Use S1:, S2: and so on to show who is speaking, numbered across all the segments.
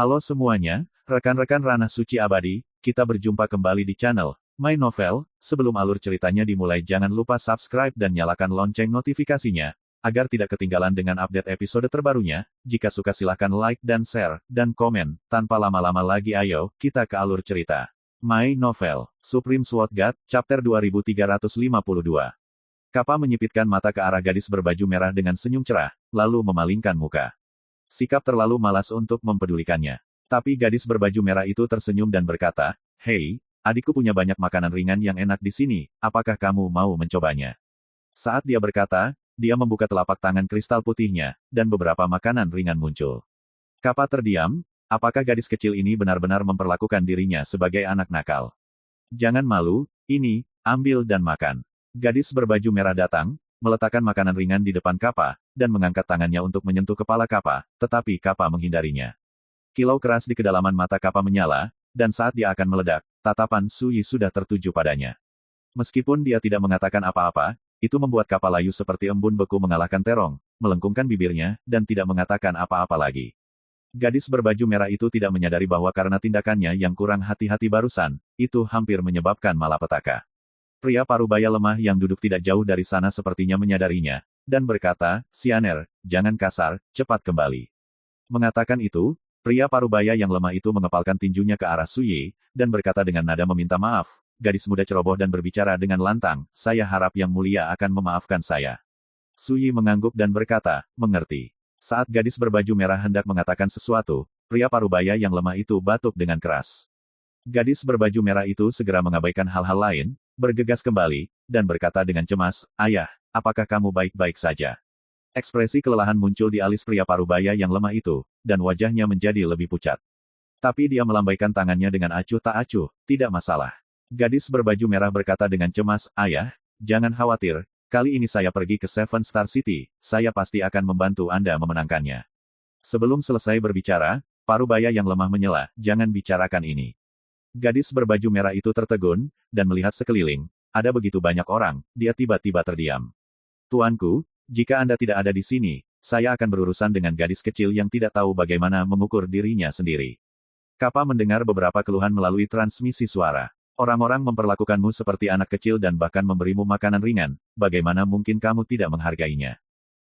S1: Halo semuanya, rekan-rekan Ranah Suci Abadi, kita berjumpa kembali di channel My Novel. Sebelum alur ceritanya dimulai jangan lupa subscribe dan nyalakan lonceng notifikasinya, agar tidak ketinggalan dengan update episode terbarunya. Jika suka silahkan like dan share, dan komen. Tanpa lama-lama lagi ayo, kita ke alur cerita. My Novel, Supreme Sword God, Chapter 2352. Kappa menyipitkan mata ke arah gadis berbaju merah dengan senyum cerah, lalu memalingkan muka. Sikap terlalu malas untuk mempedulikannya. Tapi gadis berbaju merah itu tersenyum dan berkata, "Hei, adikku punya banyak makanan ringan yang enak di sini, apakah kamu mau mencobanya?" Saat dia berkata, dia membuka telapak tangan kristal putihnya, dan beberapa makanan ringan muncul. Kappa terdiam, apakah gadis kecil ini benar-benar memperlakukan dirinya sebagai anak nakal? "Jangan malu, ini, ambil dan makan." Gadis berbaju merah datang, meletakkan makanan ringan di depan Kappa, dan mengangkat tangannya untuk menyentuh kepala Kappa, tetapi Kappa menghindarinya. Kilau keras di kedalaman mata Kappa menyala, dan saat dia akan meledak, tatapan Su Yi sudah tertuju padanya. Meskipun dia tidak mengatakan apa-apa, itu membuat Kappa layu seperti embun beku mengalahkan terong, melengkungkan bibirnya, dan tidak mengatakan apa-apa lagi. Gadis berbaju merah itu tidak menyadari bahwa karena tindakannya yang kurang hati-hati barusan, itu hampir menyebabkan malapetaka. Pria parubaya lemah yang duduk tidak jauh dari sana sepertinya menyadarinya, dan berkata, "Sianer, jangan kasar, cepat kembali." Mengatakan itu, pria parubaya yang lemah itu mengepalkan tinjunya ke arah Su Yi, dan berkata dengan nada meminta maaf. Gadis muda ceroboh dan berbicara dengan lantang, "Saya harap Yang Mulia akan memaafkan saya." Su Yi mengangguk dan berkata, "Mengerti." Saat gadis berbaju merah hendak mengatakan sesuatu, pria parubaya yang lemah itu batuk dengan keras. Gadis berbaju merah itu segera mengabaikan hal-hal lain, bergegas kembali, dan berkata dengan cemas, "Ayah, apakah kamu baik-baik saja?" Ekspresi kelelahan muncul di alis pria parubaya yang lemah itu, dan wajahnya menjadi lebih pucat. Tapi dia melambaikan tangannya dengan acuh tak acuh, "Tidak masalah." Gadis berbaju merah berkata dengan cemas, "Ayah, jangan khawatir, kali ini saya pergi ke Seven Star City, saya pasti akan membantu Anda memenangkannya." Sebelum selesai berbicara, parubaya yang lemah menyela, "Jangan bicarakan ini." Gadis berbaju merah itu tertegun, dan melihat sekeliling. Ada begitu banyak orang, dia tiba-tiba terdiam. "Tuanku, jika Anda tidak ada di sini, saya akan berurusan dengan gadis kecil yang tidak tahu bagaimana mengukur dirinya sendiri." Kappa mendengar beberapa keluhan melalui transmisi suara. "Orang-orang memperlakukanmu seperti anak kecil dan bahkan memberimu makanan ringan, bagaimana mungkin kamu tidak menghargainya?"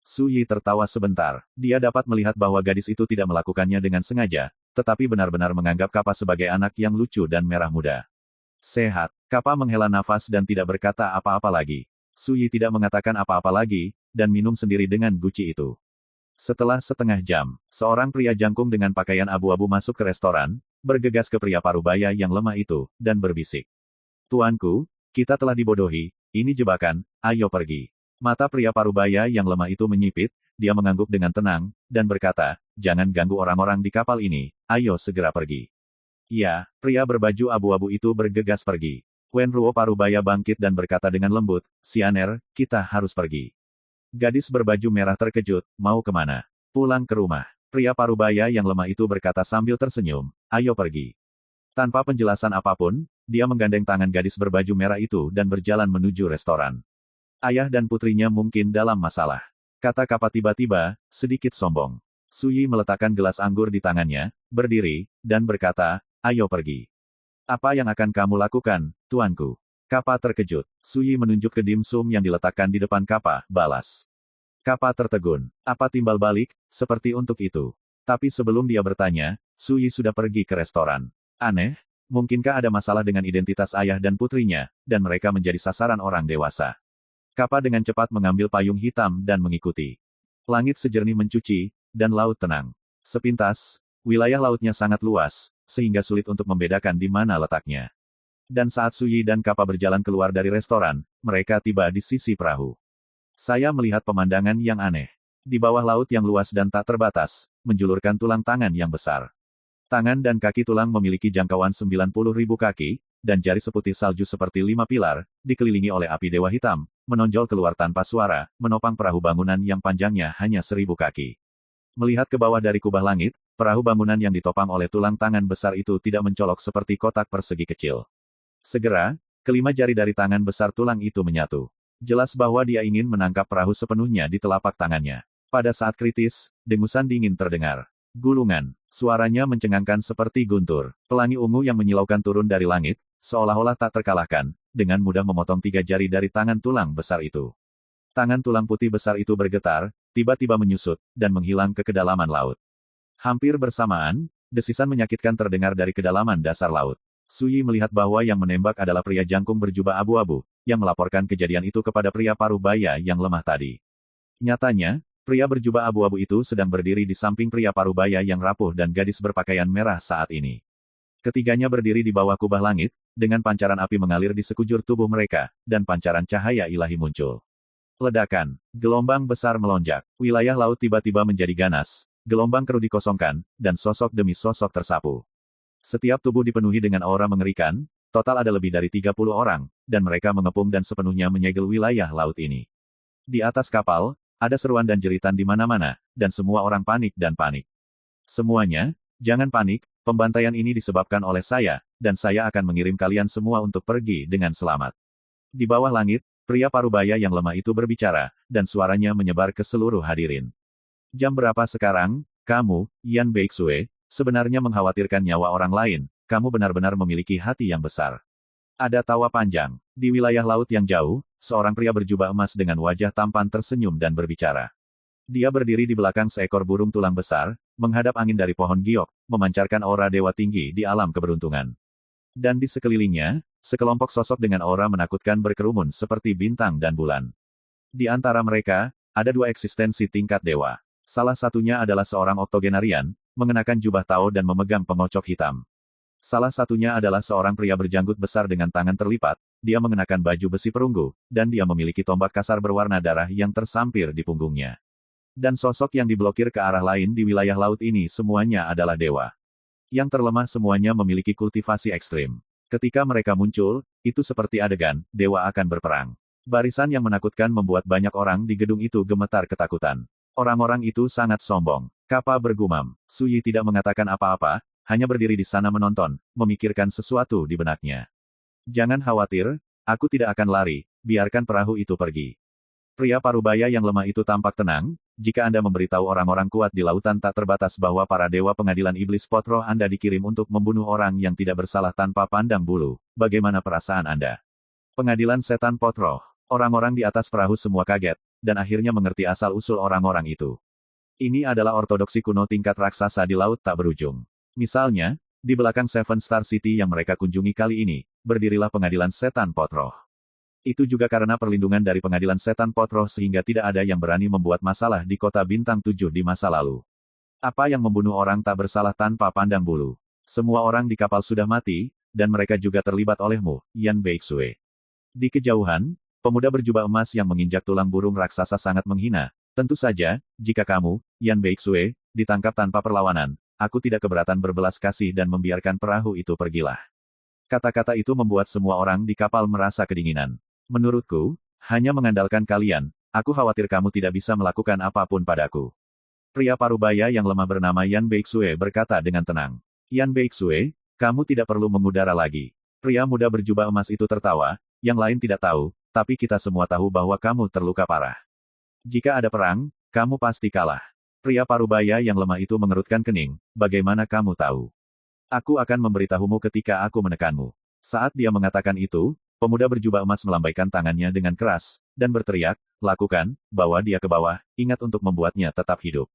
S1: Su Yi tertawa sebentar. Dia dapat melihat bahwa gadis itu tidak melakukannya dengan sengaja, tetapi benar-benar menganggap Kappa sebagai anak yang lucu dan merah muda. "Sehat." Kappa menghela nafas dan tidak berkata apa-apa lagi. Su Yi tidak mengatakan apa-apa lagi, dan minum sendiri dengan guci itu. Setelah setengah jam, seorang pria jangkung dengan pakaian abu-abu masuk ke restoran, bergegas ke pria parubaya yang lemah itu, dan berbisik, "Tuanku, kita telah dibodohi, ini jebakan, ayo pergi." Mata pria parubaya yang lemah itu menyipit, dia mengangguk dengan tenang, dan berkata, "Jangan ganggu orang-orang di kapal ini, ayo segera pergi." "Ya." Pria berbaju abu-abu itu bergegas pergi. Wen Ruo parubaya bangkit dan berkata dengan lembut, "Sianer, kita harus pergi." Gadis berbaju merah terkejut, "Mau kemana?" "Pulang ke rumah." Pria parubaya yang lemah itu berkata sambil tersenyum, "Ayo pergi." Tanpa penjelasan apapun, dia menggandeng tangan gadis berbaju merah itu dan berjalan menuju restoran. "Ayah dan putrinya mungkin dalam masalah," kata Kappa tiba-tiba, sedikit sombong. Su Yi meletakkan gelas anggur di tangannya, berdiri, dan berkata, "Ayo pergi." "Apa yang akan kamu lakukan, tuanku?" Kappa terkejut. Su Yi menunjuk ke dimsum yang diletakkan di depan Kappa, balas. Kappa tertegun. Apa timbal balik, seperti untuk itu? Tapi sebelum dia bertanya, Su Yi sudah pergi ke restoran. Aneh, mungkinkah ada masalah dengan identitas ayah dan putrinya, dan mereka menjadi sasaran orang dewasa? Kappa dengan cepat mengambil payung hitam dan mengikuti. Langit sejernih mencuci, dan laut tenang. Sepintas, wilayah lautnya sangat luas, sehingga sulit untuk membedakan di mana letaknya. Dan saat Su Yi dan Kappa berjalan keluar dari restoran, mereka tiba di sisi perahu. Saya melihat pemandangan yang aneh. Di bawah laut yang luas dan tak terbatas, menjulurkan tulang tangan yang besar. Tangan dan kaki tulang memiliki jangkauan 90.000 kaki, dan jari seputih salju seperti 5 pilar, dikelilingi oleh api dewa hitam, menonjol keluar tanpa suara, menopang perahu bangunan yang panjangnya hanya 1.000 kaki. Melihat ke bawah dari kubah langit, perahu bangunan yang ditopang oleh tulang tangan besar itu tidak mencolok seperti kotak persegi kecil. Segera, kelima jari dari tangan besar tulang itu menyatu. Jelas bahwa dia ingin menangkap perahu sepenuhnya di telapak tangannya. Pada saat kritis, dengusan dingin terdengar. Gulungan. Suaranya mencengangkan seperti guntur. Pelangi ungu yang menyilaukan turun dari langit, seolah-olah tak terkalahkan, dengan mudah memotong 3 jari dari tangan tulang besar itu. Tangan tulang putih besar itu bergetar, tiba-tiba menyusut, dan menghilang ke kedalaman laut. Hampir bersamaan, desisan menyakitkan terdengar dari kedalaman dasar laut. Suyi melihat bahwa yang menembak adalah pria jangkung berjubah abu-abu, yang melaporkan kejadian itu kepada pria paruh baya yang lemah tadi. Nyatanya, pria berjubah abu-abu itu sedang berdiri di samping pria paruh baya yang rapuh dan gadis berpakaian merah saat ini. Ketiganya berdiri di bawah kubah langit, dengan pancaran api mengalir di sekujur tubuh mereka, dan pancaran cahaya ilahi muncul. Ledakan. Gelombang besar melonjak. Wilayah laut tiba-tiba menjadi ganas, gelombang keruh dikosongkan, dan sosok demi sosok tersapu. Setiap tubuh dipenuhi dengan aura mengerikan, total ada lebih dari 30 orang, dan mereka mengepung dan sepenuhnya menyegel wilayah laut ini. Di atas kapal, ada seruan dan jeritan di mana-mana, dan semua orang panik dan panik. Semuanya, jangan panik, pembantaian ini disebabkan oleh saya, dan saya akan mengirim kalian semua untuk pergi dengan selamat. Di bawah langit, pria parubaya yang lemah itu berbicara, dan suaranya menyebar ke seluruh hadirin. Jam berapa sekarang, kamu, Yan Beixue, sebenarnya mengkhawatirkan nyawa orang lain, kamu benar-benar memiliki hati yang besar. Ada tawa panjang. Di wilayah laut yang jauh, seorang pria berjubah emas dengan wajah tampan tersenyum dan berbicara. Dia berdiri di belakang seekor burung tulang besar, menghadap angin dari pohon giok, memancarkan aura dewa tinggi di alam keberuntungan. Dan di sekelilingnya, sekelompok sosok dengan aura menakutkan berkerumun seperti bintang dan bulan. Di antara mereka, ada 2 eksistensi tingkat dewa. Salah satunya adalah seorang oktogenarian, mengenakan jubah Tao dan memegang pengocok hitam. Salah satunya adalah seorang pria berjanggut besar dengan tangan terlipat, dia mengenakan baju besi perunggu, dan dia memiliki tombak kasar berwarna darah yang tersampir di punggungnya. Dan sosok yang diblokir ke arah lain di wilayah laut ini semuanya adalah dewa. Yang terlemah semuanya memiliki kultivasi ekstrim. Ketika mereka muncul, itu seperti adegan, dewa akan berperang. Barisan yang menakutkan membuat banyak orang di gedung itu gemetar ketakutan. Orang-orang itu sangat sombong. Kappa bergumam. Suyi tidak mengatakan apa-apa, hanya berdiri di sana menonton, memikirkan sesuatu di benaknya. Jangan khawatir, aku tidak akan lari, biarkan perahu itu pergi. Pria parubaya yang lemah itu tampak tenang, jika Anda memberitahu orang-orang kuat di lautan tak terbatas bahwa para dewa pengadilan iblis potroh Anda dikirim untuk membunuh orang yang tidak bersalah tanpa pandang bulu, bagaimana perasaan Anda? Pengadilan setan potroh. Orang-orang di atas perahu semua kaget, dan akhirnya mengerti asal-usul orang-orang itu. Ini adalah ortodoksi kuno tingkat raksasa di laut tak berujung. Misalnya, di belakang Seven Star City yang mereka kunjungi kali ini, berdirilah pengadilan setan potroh. Itu juga karena perlindungan dari pengadilan setan potroh sehingga tidak ada yang berani membuat masalah di kota bintang 7 di masa lalu. Apa yang membunuh orang tak bersalah tanpa pandang bulu? Semua orang di kapal sudah mati, dan mereka juga terlibat olehmu, Yan Beixue. Di kejauhan, pemuda berjubah emas yang menginjak tulang burung raksasa sangat menghina. Tentu saja, jika kamu, Yan Beixue, ditangkap tanpa perlawanan, aku tidak keberatan berbelas kasih dan membiarkan perahu itu pergilah. Kata-kata itu membuat semua orang di kapal merasa kedinginan. Menurutku, hanya mengandalkan kalian, aku khawatir kamu tidak bisa melakukan apapun padaku. Pria parubaya yang lemah bernama Yan Beixue berkata dengan tenang. Yan Beixue, kamu tidak perlu mengudara lagi. Pria muda berjubah emas itu tertawa, yang lain tidak tahu, tapi kita semua tahu bahwa kamu terluka parah. Jika ada perang, kamu pasti kalah. Pria parubaya yang lemah itu mengerutkan kening, bagaimana kamu tahu? Aku akan memberitahumu ketika aku menekanmu. Saat dia mengatakan itu, pemuda berjubah emas melambaikan tangannya dengan keras, dan berteriak, lakukan, bawa dia ke bawah, ingat untuk membuatnya tetap hidup.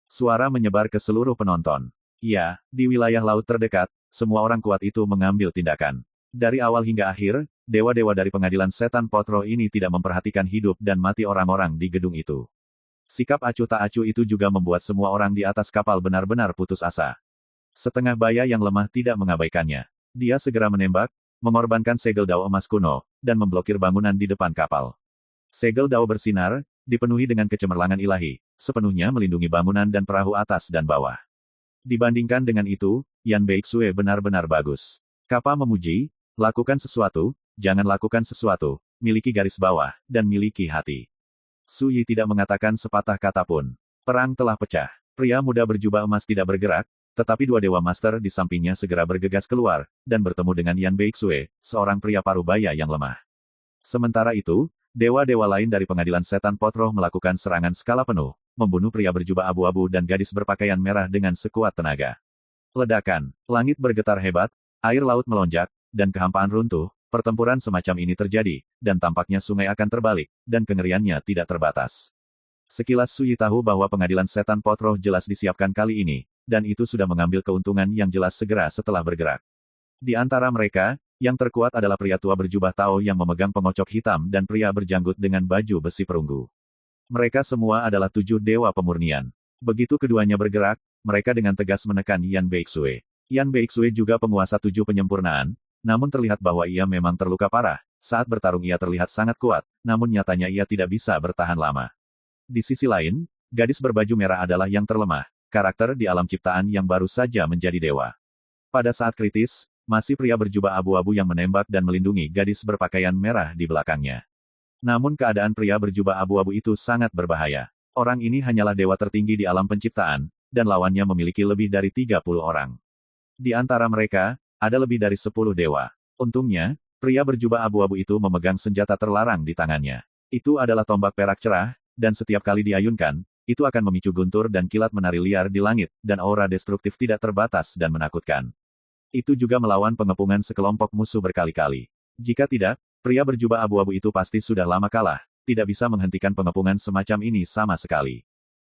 S1: Suara menyebar ke seluruh penonton. Ya, di wilayah laut terdekat, semua orang kuat itu mengambil tindakan. Dari awal hingga akhir, dewa-dewa dari pengadilan setan potroh ini tidak memperhatikan hidup dan mati orang-orang di gedung itu. Sikap acuh tak acuh itu juga membuat semua orang di atas kapal benar-benar putus asa. Setengah baya yang lemah tidak mengabaikannya. Dia segera menembak, mengorbankan segel dao emas kuno, dan memblokir bangunan di depan kapal. Segel dao bersinar, dipenuhi dengan kecemerlangan ilahi, sepenuhnya melindungi bangunan dan perahu atas dan bawah. Dibandingkan dengan itu, Yan Beixue benar-benar bagus. Kappa memuji, lakukan sesuatu, jangan lakukan sesuatu, miliki garis bawah, dan miliki hati. Suyi tidak mengatakan sepatah kata pun. Perang telah pecah. Pria muda berjubah emas tidak bergerak, tetapi 2 dewa master di sampingnya segera bergegas keluar, dan bertemu dengan Yan Beixue, seorang pria parubaya yang lemah. Sementara itu, dewa-dewa lain dari pengadilan setan potroh melakukan serangan skala penuh, membunuh pria berjubah abu-abu dan gadis berpakaian merah dengan sekuat tenaga. Ledakan, langit bergetar hebat, air laut melonjak, dan kehampaan runtuh. Pertempuran semacam ini terjadi, dan tampaknya sungai akan terbalik, dan kengeriannya tidak terbatas. Sekilas Sui tahu bahwa pengadilan setan pot roh jelas disiapkan kali ini, dan itu sudah mengambil keuntungan yang jelas segera setelah bergerak. Di antara mereka, yang terkuat adalah pria tua berjubah Tao yang memegang pengocok hitam dan pria berjanggut dengan baju besi perunggu. Mereka semua adalah 7 dewa pemurnian. Begitu keduanya bergerak, mereka dengan tegas menekan Yan Beixue. Yan Beixue juga penguasa 7 penyempurnaan, namun terlihat bahwa ia memang terluka parah. Saat bertarung ia terlihat sangat kuat, namun nyatanya ia tidak bisa bertahan lama. Di sisi lain, gadis berbaju merah adalah yang terlemah, karakter di alam ciptaan yang baru saja menjadi dewa. Pada saat kritis, masih pria berjubah abu-abu yang menembak dan melindungi gadis berpakaian merah di belakangnya. Namun keadaan pria berjubah abu-abu itu sangat berbahaya. Orang ini hanyalah dewa tertinggi di alam penciptaan, dan lawannya memiliki lebih dari 30 orang. Di antara mereka, ada lebih dari 10 dewa. Untungnya, pria berjubah abu-abu itu memegang senjata terlarang di tangannya. Itu adalah tombak perak cerah, dan setiap kali diayunkan, itu akan memicu guntur dan kilat menari liar di langit, dan aura destruktif tidak terbatas dan menakutkan. Itu juga melawan pengepungan sekelompok musuh berkali-kali. Jika tidak, pria berjubah abu-abu itu pasti sudah lama kalah, tidak bisa menghentikan pengepungan semacam ini sama sekali.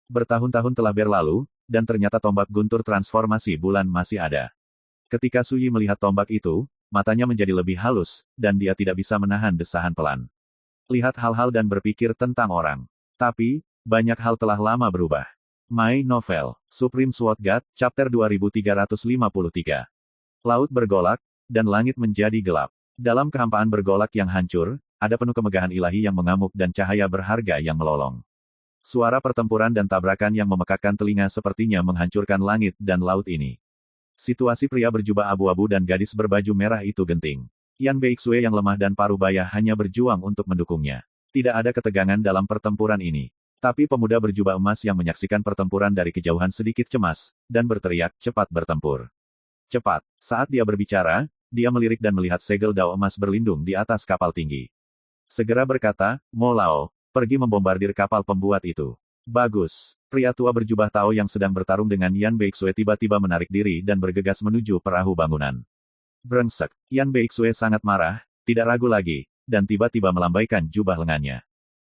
S1: Bertahun-tahun telah berlalu, dan ternyata tombak guntur transformasi bulan masih ada. Ketika Sui melihat tombak itu, matanya menjadi lebih halus, dan dia tidak bisa menahan desahan pelan. Lihat hal-hal dan berpikir tentang orang. Tapi, banyak hal telah lama berubah. My Novel, Supreme Sword God, Chapter 2353. Laut bergolak, dan langit menjadi gelap. Dalam kehampaan bergolak yang hancur, ada penuh kemegahan ilahi yang mengamuk dan cahaya berharga yang melolong. Suara pertempuran dan tabrakan yang memekakkan telinga sepertinya menghancurkan langit dan laut ini. Situasi pria berjubah abu-abu dan gadis berbaju merah itu genting. Yan Beixue yang lemah dan paruh baya hanya berjuang untuk mendukungnya. Tidak ada ketegangan dalam pertempuran ini. Tapi pemuda berjubah emas yang menyaksikan pertempuran dari kejauhan sedikit cemas, dan berteriak, cepat bertempur. Cepat. Saat dia berbicara, dia melirik dan melihat segel dao emas berlindung di atas kapal tinggi. Segera berkata, Mo Lao, pergi membombardir kapal pembuat itu. Bagus. Pria tua berjubah Tao yang sedang bertarung dengan Yan Beixue tiba-tiba menarik diri dan bergegas menuju perahu bangunan. Brengsek. Yan Beixue sangat marah, tidak ragu lagi, dan tiba-tiba melambaikan jubah lengannya.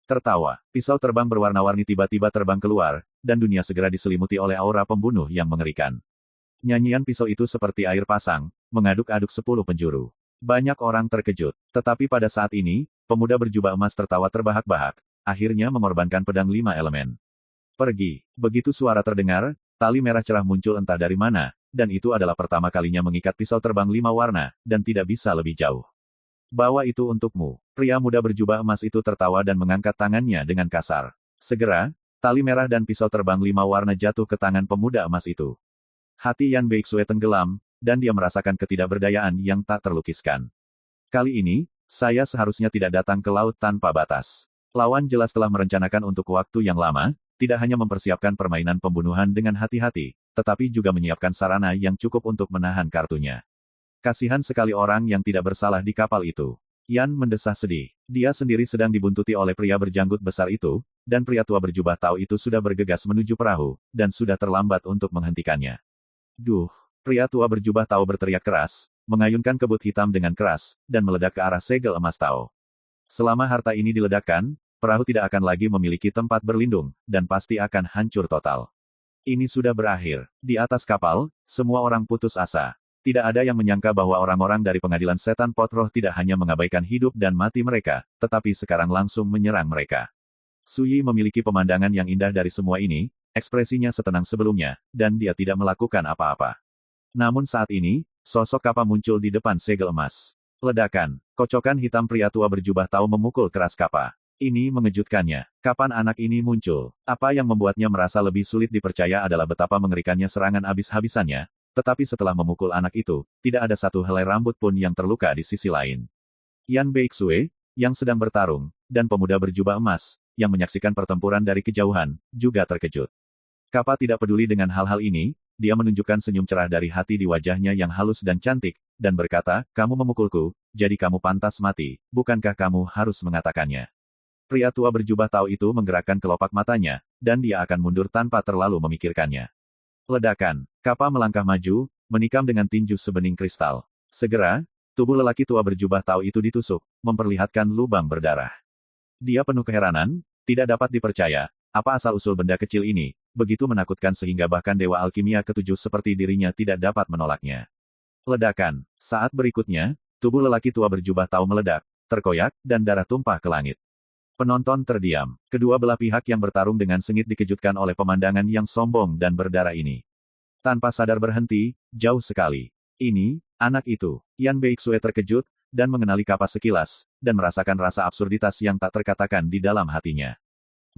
S1: Tertawa, pisau terbang berwarna-warni tiba-tiba terbang keluar, dan dunia segera diselimuti oleh aura pembunuh yang mengerikan. Nyanyian pisau itu seperti air pasang, mengaduk-aduk 10 penjuru. Banyak orang terkejut, tetapi pada saat ini, pemuda berjubah emas tertawa terbahak-bahak, akhirnya mengorbankan pedang 5 elemen. Pergi. Begitu suara terdengar, tali merah cerah muncul entah dari mana, dan itu adalah pertama kalinya mengikat pisau terbang 5 warna, dan tidak bisa lebih jauh. Bawa itu untukmu. Pria muda berjubah emas itu tertawa dan mengangkat tangannya dengan kasar. Segera, tali merah dan pisau terbang 5 warna jatuh ke tangan pemuda emas itu. Hati Yan Beixue tenggelam, dan dia merasakan ketidakberdayaan yang tak terlukiskan. Kali ini, saya seharusnya tidak datang ke laut tanpa batas. Lawan jelas telah merencanakan untuk waktu yang lama, tidak hanya mempersiapkan permainan pembunuhan dengan hati-hati, tetapi juga menyiapkan sarana yang cukup untuk menahan kartunya. Kasihan sekali orang yang tidak bersalah di kapal itu. Yan mendesah sedih. Dia sendiri sedang dibuntuti oleh pria berjanggut besar itu, dan pria tua berjubah Tao itu sudah bergegas menuju perahu, dan sudah terlambat untuk menghentikannya. Duh! Pria tua berjubah Tao berteriak keras, mengayunkan kebut hitam dengan keras, dan meledak ke arah segel emas Tao. Selama harta ini diledakkan, perahu tidak akan lagi memiliki tempat berlindung, dan pasti akan hancur total. Ini sudah berakhir. Di atas kapal, semua orang putus asa. Tidak ada yang menyangka bahwa orang-orang dari pengadilan setan pot roh tidak hanya mengabaikan hidup dan mati mereka, tetapi sekarang langsung menyerang mereka. Suyi memiliki pemandangan yang indah dari semua ini, ekspresinya setenang sebelumnya, dan dia tidak melakukan apa-apa. Namun saat ini, sosok Kappa muncul di depan segel emas. Ledakan. Kocokan hitam pria tua berjubah Tao memukul keras Kappa. Ini mengejutkannya. Kapan anak ini muncul? Apa yang membuatnya merasa lebih sulit dipercaya adalah betapa mengerikannya serangan habis-habisannya, tetapi setelah memukul anak itu, tidak ada satu helai rambut pun yang terluka di sisi lain. Yan Beixue, yang sedang bertarung, dan pemuda berjubah emas, yang menyaksikan pertempuran dari kejauhan, juga terkejut. Kappa tidak peduli dengan hal-hal ini, dia menunjukkan senyum cerah dari hati di wajahnya yang halus dan cantik, dan berkata, kamu memukulku, jadi kamu pantas mati, bukankah kamu harus mengatakannya? Pria tua berjubah Tao itu menggerakkan kelopak matanya, dan dia akan mundur tanpa terlalu memikirkannya. Ledakan. Kappa melangkah maju, menikam dengan tinju sebening kristal. Segera, tubuh lelaki tua berjubah Tao itu ditusuk, memperlihatkan lubang berdarah. Dia penuh keheranan, tidak dapat dipercaya, apa asal-usul benda kecil ini, begitu menakutkan sehingga bahkan dewa alkimia ketujuh seperti dirinya tidak dapat menolaknya. Ledakan. Saat berikutnya, tubuh lelaki tua berjubah Tao meledak, terkoyak, dan darah tumpah ke langit. Penonton terdiam. Kedua belah pihak yang bertarung dengan sengit dikejutkan oleh pemandangan yang sombong dan berdarah ini. Tanpa sadar berhenti, jauh sekali. Ini, anak itu. Yan Beixue terkejut, dan mengenali Kappa sekilas, dan merasakan rasa absurditas yang tak terkatakan di dalam hatinya.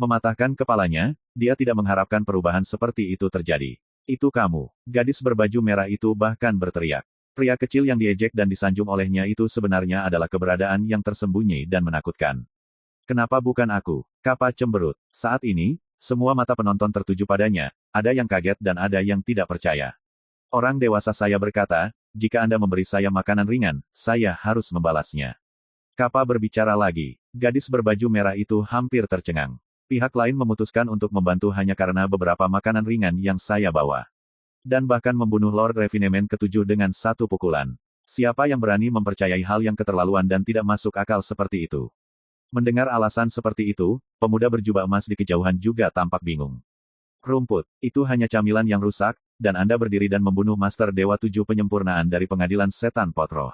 S1: Mematahkan kepalanya, dia tidak mengharapkan perubahan seperti itu terjadi. Itu kamu. Gadis berbaju merah itu bahkan berteriak. Pria kecil yang diejek dan disanjung olehnya itu sebenarnya adalah keberadaan yang tersembunyi dan menakutkan. Kenapa bukan aku? Kappa cemberut. Saat ini, semua mata penonton tertuju padanya, ada yang kaget dan ada yang tidak percaya. Orang dewasa saya berkata, jika Anda memberi saya makanan ringan, saya harus membalasnya. Kappa berbicara lagi. Gadis berbaju merah itu hampir tercengang. Pihak lain memutuskan untuk membantu hanya karena beberapa makanan ringan yang saya bawa. Dan bahkan membunuh Lord Refinement ketujuh dengan satu pukulan. Siapa yang berani mempercayai hal yang keterlaluan dan tidak masuk akal seperti itu? Mendengar alasan seperti itu, pemuda berjubah emas di kejauhan juga tampak bingung. Rumput, itu hanya camilan yang rusak, dan Anda berdiri dan membunuh Master Dewa Tujuh penyempurnaan dari pengadilan setan potroh.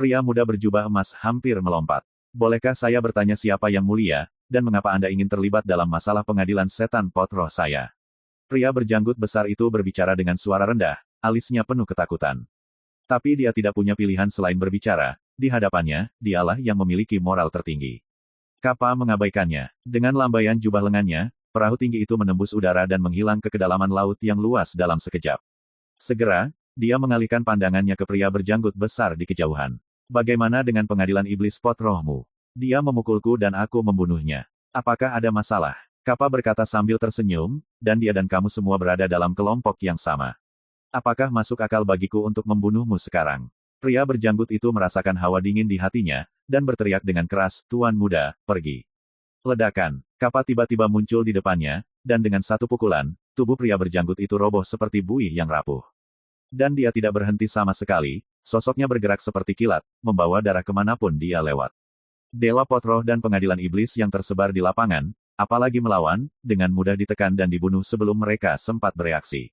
S1: Pria muda berjubah emas hampir melompat. Bolehkah saya bertanya siapa yang mulia, dan mengapa Anda ingin terlibat dalam masalah pengadilan setan potroh saya? Pria berjanggut besar itu berbicara dengan suara rendah, alisnya penuh ketakutan. Tapi dia tidak punya pilihan selain berbicara, di hadapannya, dialah yang memiliki moral tertinggi. Kappa mengabaikannya. Dengan lambaian jubah lengannya, perahu tinggi itu menembus udara dan menghilang ke kedalaman laut yang luas dalam sekejap. Segera, dia mengalihkan pandangannya ke pria berjanggut besar di kejauhan. Bagaimana dengan pengadilan iblis pot rohmu? Dia memukulku dan aku membunuhnya. Apakah ada masalah? Kappa berkata sambil tersenyum, dan dia dan kamu semua berada dalam kelompok yang sama. Apakah masuk akal bagiku untuk membunuhmu sekarang? Pria berjanggut itu merasakan hawa dingin di hatinya, dan berteriak dengan keras, Tuan muda, pergi. Ledakan. Kappa tiba-tiba muncul di depannya, dan dengan satu pukulan, tubuh pria berjanggut itu roboh seperti buih yang rapuh. Dan dia tidak berhenti sama sekali, sosoknya bergerak seperti kilat, membawa darah kemanapun dia lewat. Dewa Potroh dan pengadilan iblis yang tersebar di lapangan, apalagi melawan, dengan mudah ditekan dan dibunuh sebelum mereka sempat bereaksi.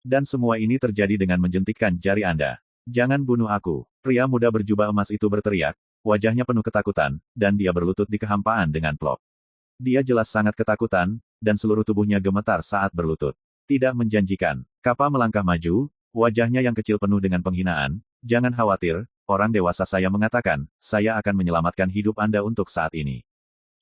S1: Dan semua ini terjadi dengan menjentikkan jari Anda. Jangan bunuh aku. Pria muda berjubah emas itu berteriak, wajahnya penuh ketakutan, dan dia berlutut di kehampaan dengan plok. Dia jelas sangat ketakutan, dan seluruh tubuhnya gemetar saat berlutut. Tidak menjanjikan. Kappa melangkah maju, wajahnya yang kecil penuh dengan penghinaan. Jangan khawatir, orang dewasa saya mengatakan, saya akan menyelamatkan hidup Anda untuk saat ini.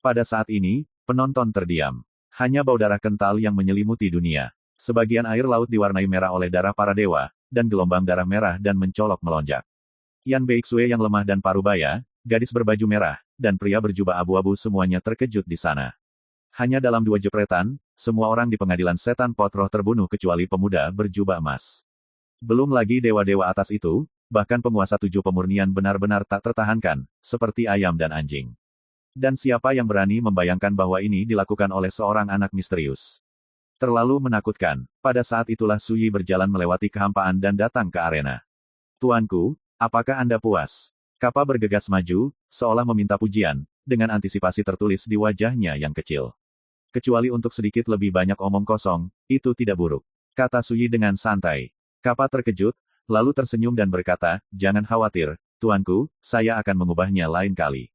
S1: Pada saat ini, penonton terdiam. Hanya bau darah kental yang menyelimuti dunia. Sebagian air laut diwarnai merah oleh darah para dewa, dan gelombang darah merah dan mencolok melonjak. Yan Beixue yang lemah dan parubaya, gadis berbaju merah, dan pria berjubah abu-abu semuanya terkejut di sana. Hanya dalam 2 jepretan, semua orang di pengadilan setan potroh terbunuh kecuali pemuda berjubah emas. Belum lagi dewa-dewa atas itu, bahkan penguasa 7 pemurnian benar-benar tak tertahankan, seperti ayam dan anjing. Dan siapa yang berani membayangkan bahwa ini dilakukan oleh seorang anak misterius? Terlalu menakutkan. Pada saat itulah Suyi berjalan melewati kehampaan dan datang ke arena. Tuanku, apakah Anda puas? Kappa bergegas maju, seolah meminta pujian, dengan antisipasi tertulis di wajahnya yang kecil. Kecuali untuk sedikit lebih banyak omong kosong, itu tidak buruk. Kata Suyi dengan santai. Kappa terkejut, lalu tersenyum dan berkata, jangan khawatir, tuanku, saya akan mengubahnya lain kali.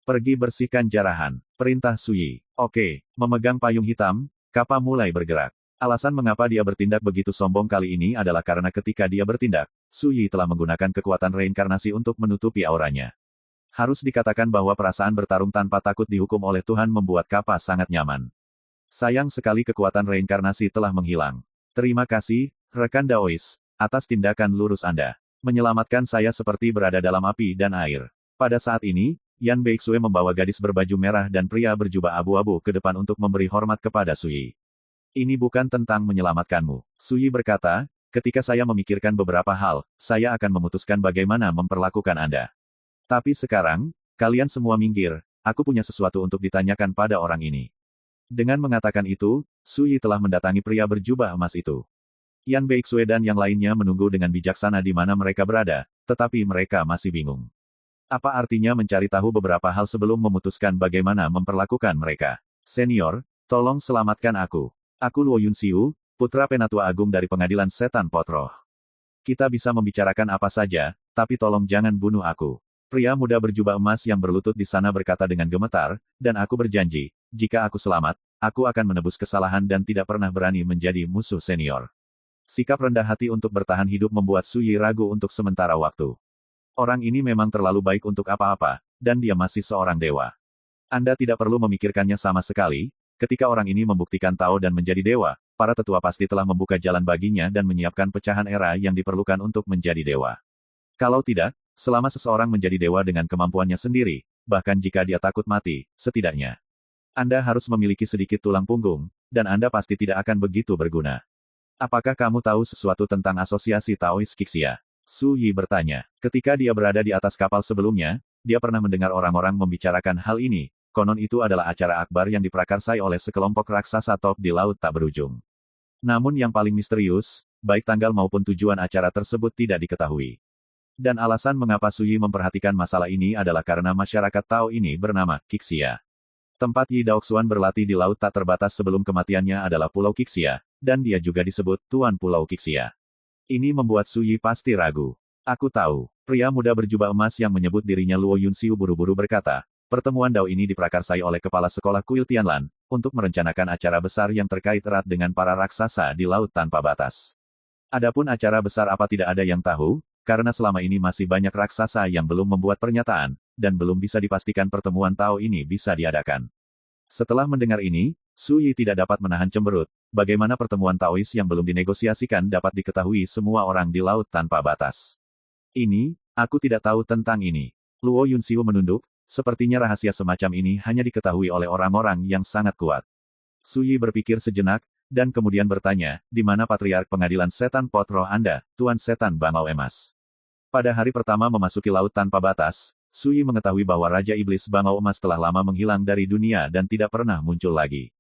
S1: Pergi bersihkan jarahan. Perintah Suyi. Oke, memegang payung hitam, Kappa mulai bergerak. Alasan mengapa dia bertindak begitu sombong kali ini adalah karena ketika dia bertindak, Suyi telah menggunakan kekuatan reinkarnasi untuk menutupi auranya. Harus dikatakan bahwa perasaan bertarung tanpa takut dihukum oleh Tuhan membuat Kappa sangat nyaman. Sayang sekali kekuatan reinkarnasi telah menghilang. Terima kasih, rekan Daois, atas tindakan lurus Anda. Menyelamatkan saya seperti berada dalam api dan air. Pada saat ini, Yan Beixue membawa gadis berbaju merah dan pria berjubah abu-abu ke depan untuk memberi hormat kepada Suyi. Ini bukan tentang menyelamatkanmu. Suyi berkata, ketika saya memikirkan beberapa hal, saya akan memutuskan bagaimana memperlakukan Anda. Tapi sekarang, kalian semua minggir, aku punya sesuatu untuk ditanyakan pada orang ini. Dengan mengatakan itu, Su Yi telah mendatangi pria berjubah emas itu. Yan Beixue dan yang lainnya menunggu dengan bijaksana di mana mereka berada, tetapi mereka masih bingung. Apa artinya mencari tahu beberapa hal sebelum memutuskan bagaimana memperlakukan mereka? Senior, tolong selamatkan aku. Aku Luo Yunxiu, putra penatua agung dari pengadilan setan potroh. Kita bisa membicarakan apa saja, tapi tolong jangan bunuh aku. Pria muda berjubah emas yang berlutut di sana berkata dengan gemetar, dan aku berjanji, jika aku selamat, aku akan menebus kesalahan dan tidak pernah berani menjadi musuh senior. Sikap rendah hati untuk bertahan hidup membuat Su Yi ragu untuk sementara waktu. Orang ini memang terlalu baik untuk apa-apa, dan dia masih seorang dewa. Anda tidak perlu memikirkannya sama sekali, ketika orang ini membuktikan Tao dan menjadi dewa, para tetua pasti telah membuka jalan baginya dan menyiapkan pecahan era yang diperlukan untuk menjadi dewa. Kalau tidak, selama seseorang menjadi dewa dengan kemampuannya sendiri, bahkan jika dia takut mati, setidaknya Anda harus memiliki sedikit tulang punggung, dan Anda pasti tidak akan begitu berguna. Apakah kamu tahu sesuatu tentang asosiasi Taois Qixia? Su Yi bertanya. Ketika dia berada di atas kapal sebelumnya, dia pernah mendengar orang-orang membicarakan hal ini, konon itu adalah acara akbar yang diprakarsai oleh sekelompok raksasa top di laut tak berujung. Namun yang paling misterius, baik tanggal maupun tujuan acara tersebut tidak diketahui. Dan alasan mengapa Su Yi memperhatikan masalah ini adalah karena masyarakat Tao ini bernama Qixia. Tempat Yi Daoxuan berlatih di laut tak terbatas sebelum kematiannya adalah Pulau Qixia, dan dia juga disebut Tuan Pulau Qixia. Ini membuat Su Yi pasti ragu. Aku tahu. Pria muda berjubah emas yang menyebut dirinya Luo Yunxiu buru-buru berkata, pertemuan Dao ini diprakarsai oleh kepala sekolah kuil Tianlan, untuk merencanakan acara besar yang terkait erat dengan para raksasa di laut tanpa batas. Adapun acara besar apa tidak ada yang tahu, karena selama ini masih banyak raksasa yang belum membuat pernyataan, dan belum bisa dipastikan pertemuan Tao ini bisa diadakan. Setelah mendengar ini, Su Yi tidak dapat menahan cemberut, bagaimana pertemuan Taois yang belum dinegosiasikan dapat diketahui semua orang di laut tanpa batas. Ini, aku tidak tahu tentang ini. Luo Yunxiu menunduk, sepertinya rahasia semacam ini hanya diketahui oleh orang-orang yang sangat kuat. Su Yi berpikir sejenak, dan kemudian bertanya, di mana Patriark Pengadilan Setan Potroh Anda, Tuan Setan Bangau Emas? Pada hari pertama memasuki laut tanpa batas, Su Yi mengetahui bahwa Raja Iblis Bangau Emas telah lama menghilang dari dunia dan tidak pernah muncul lagi.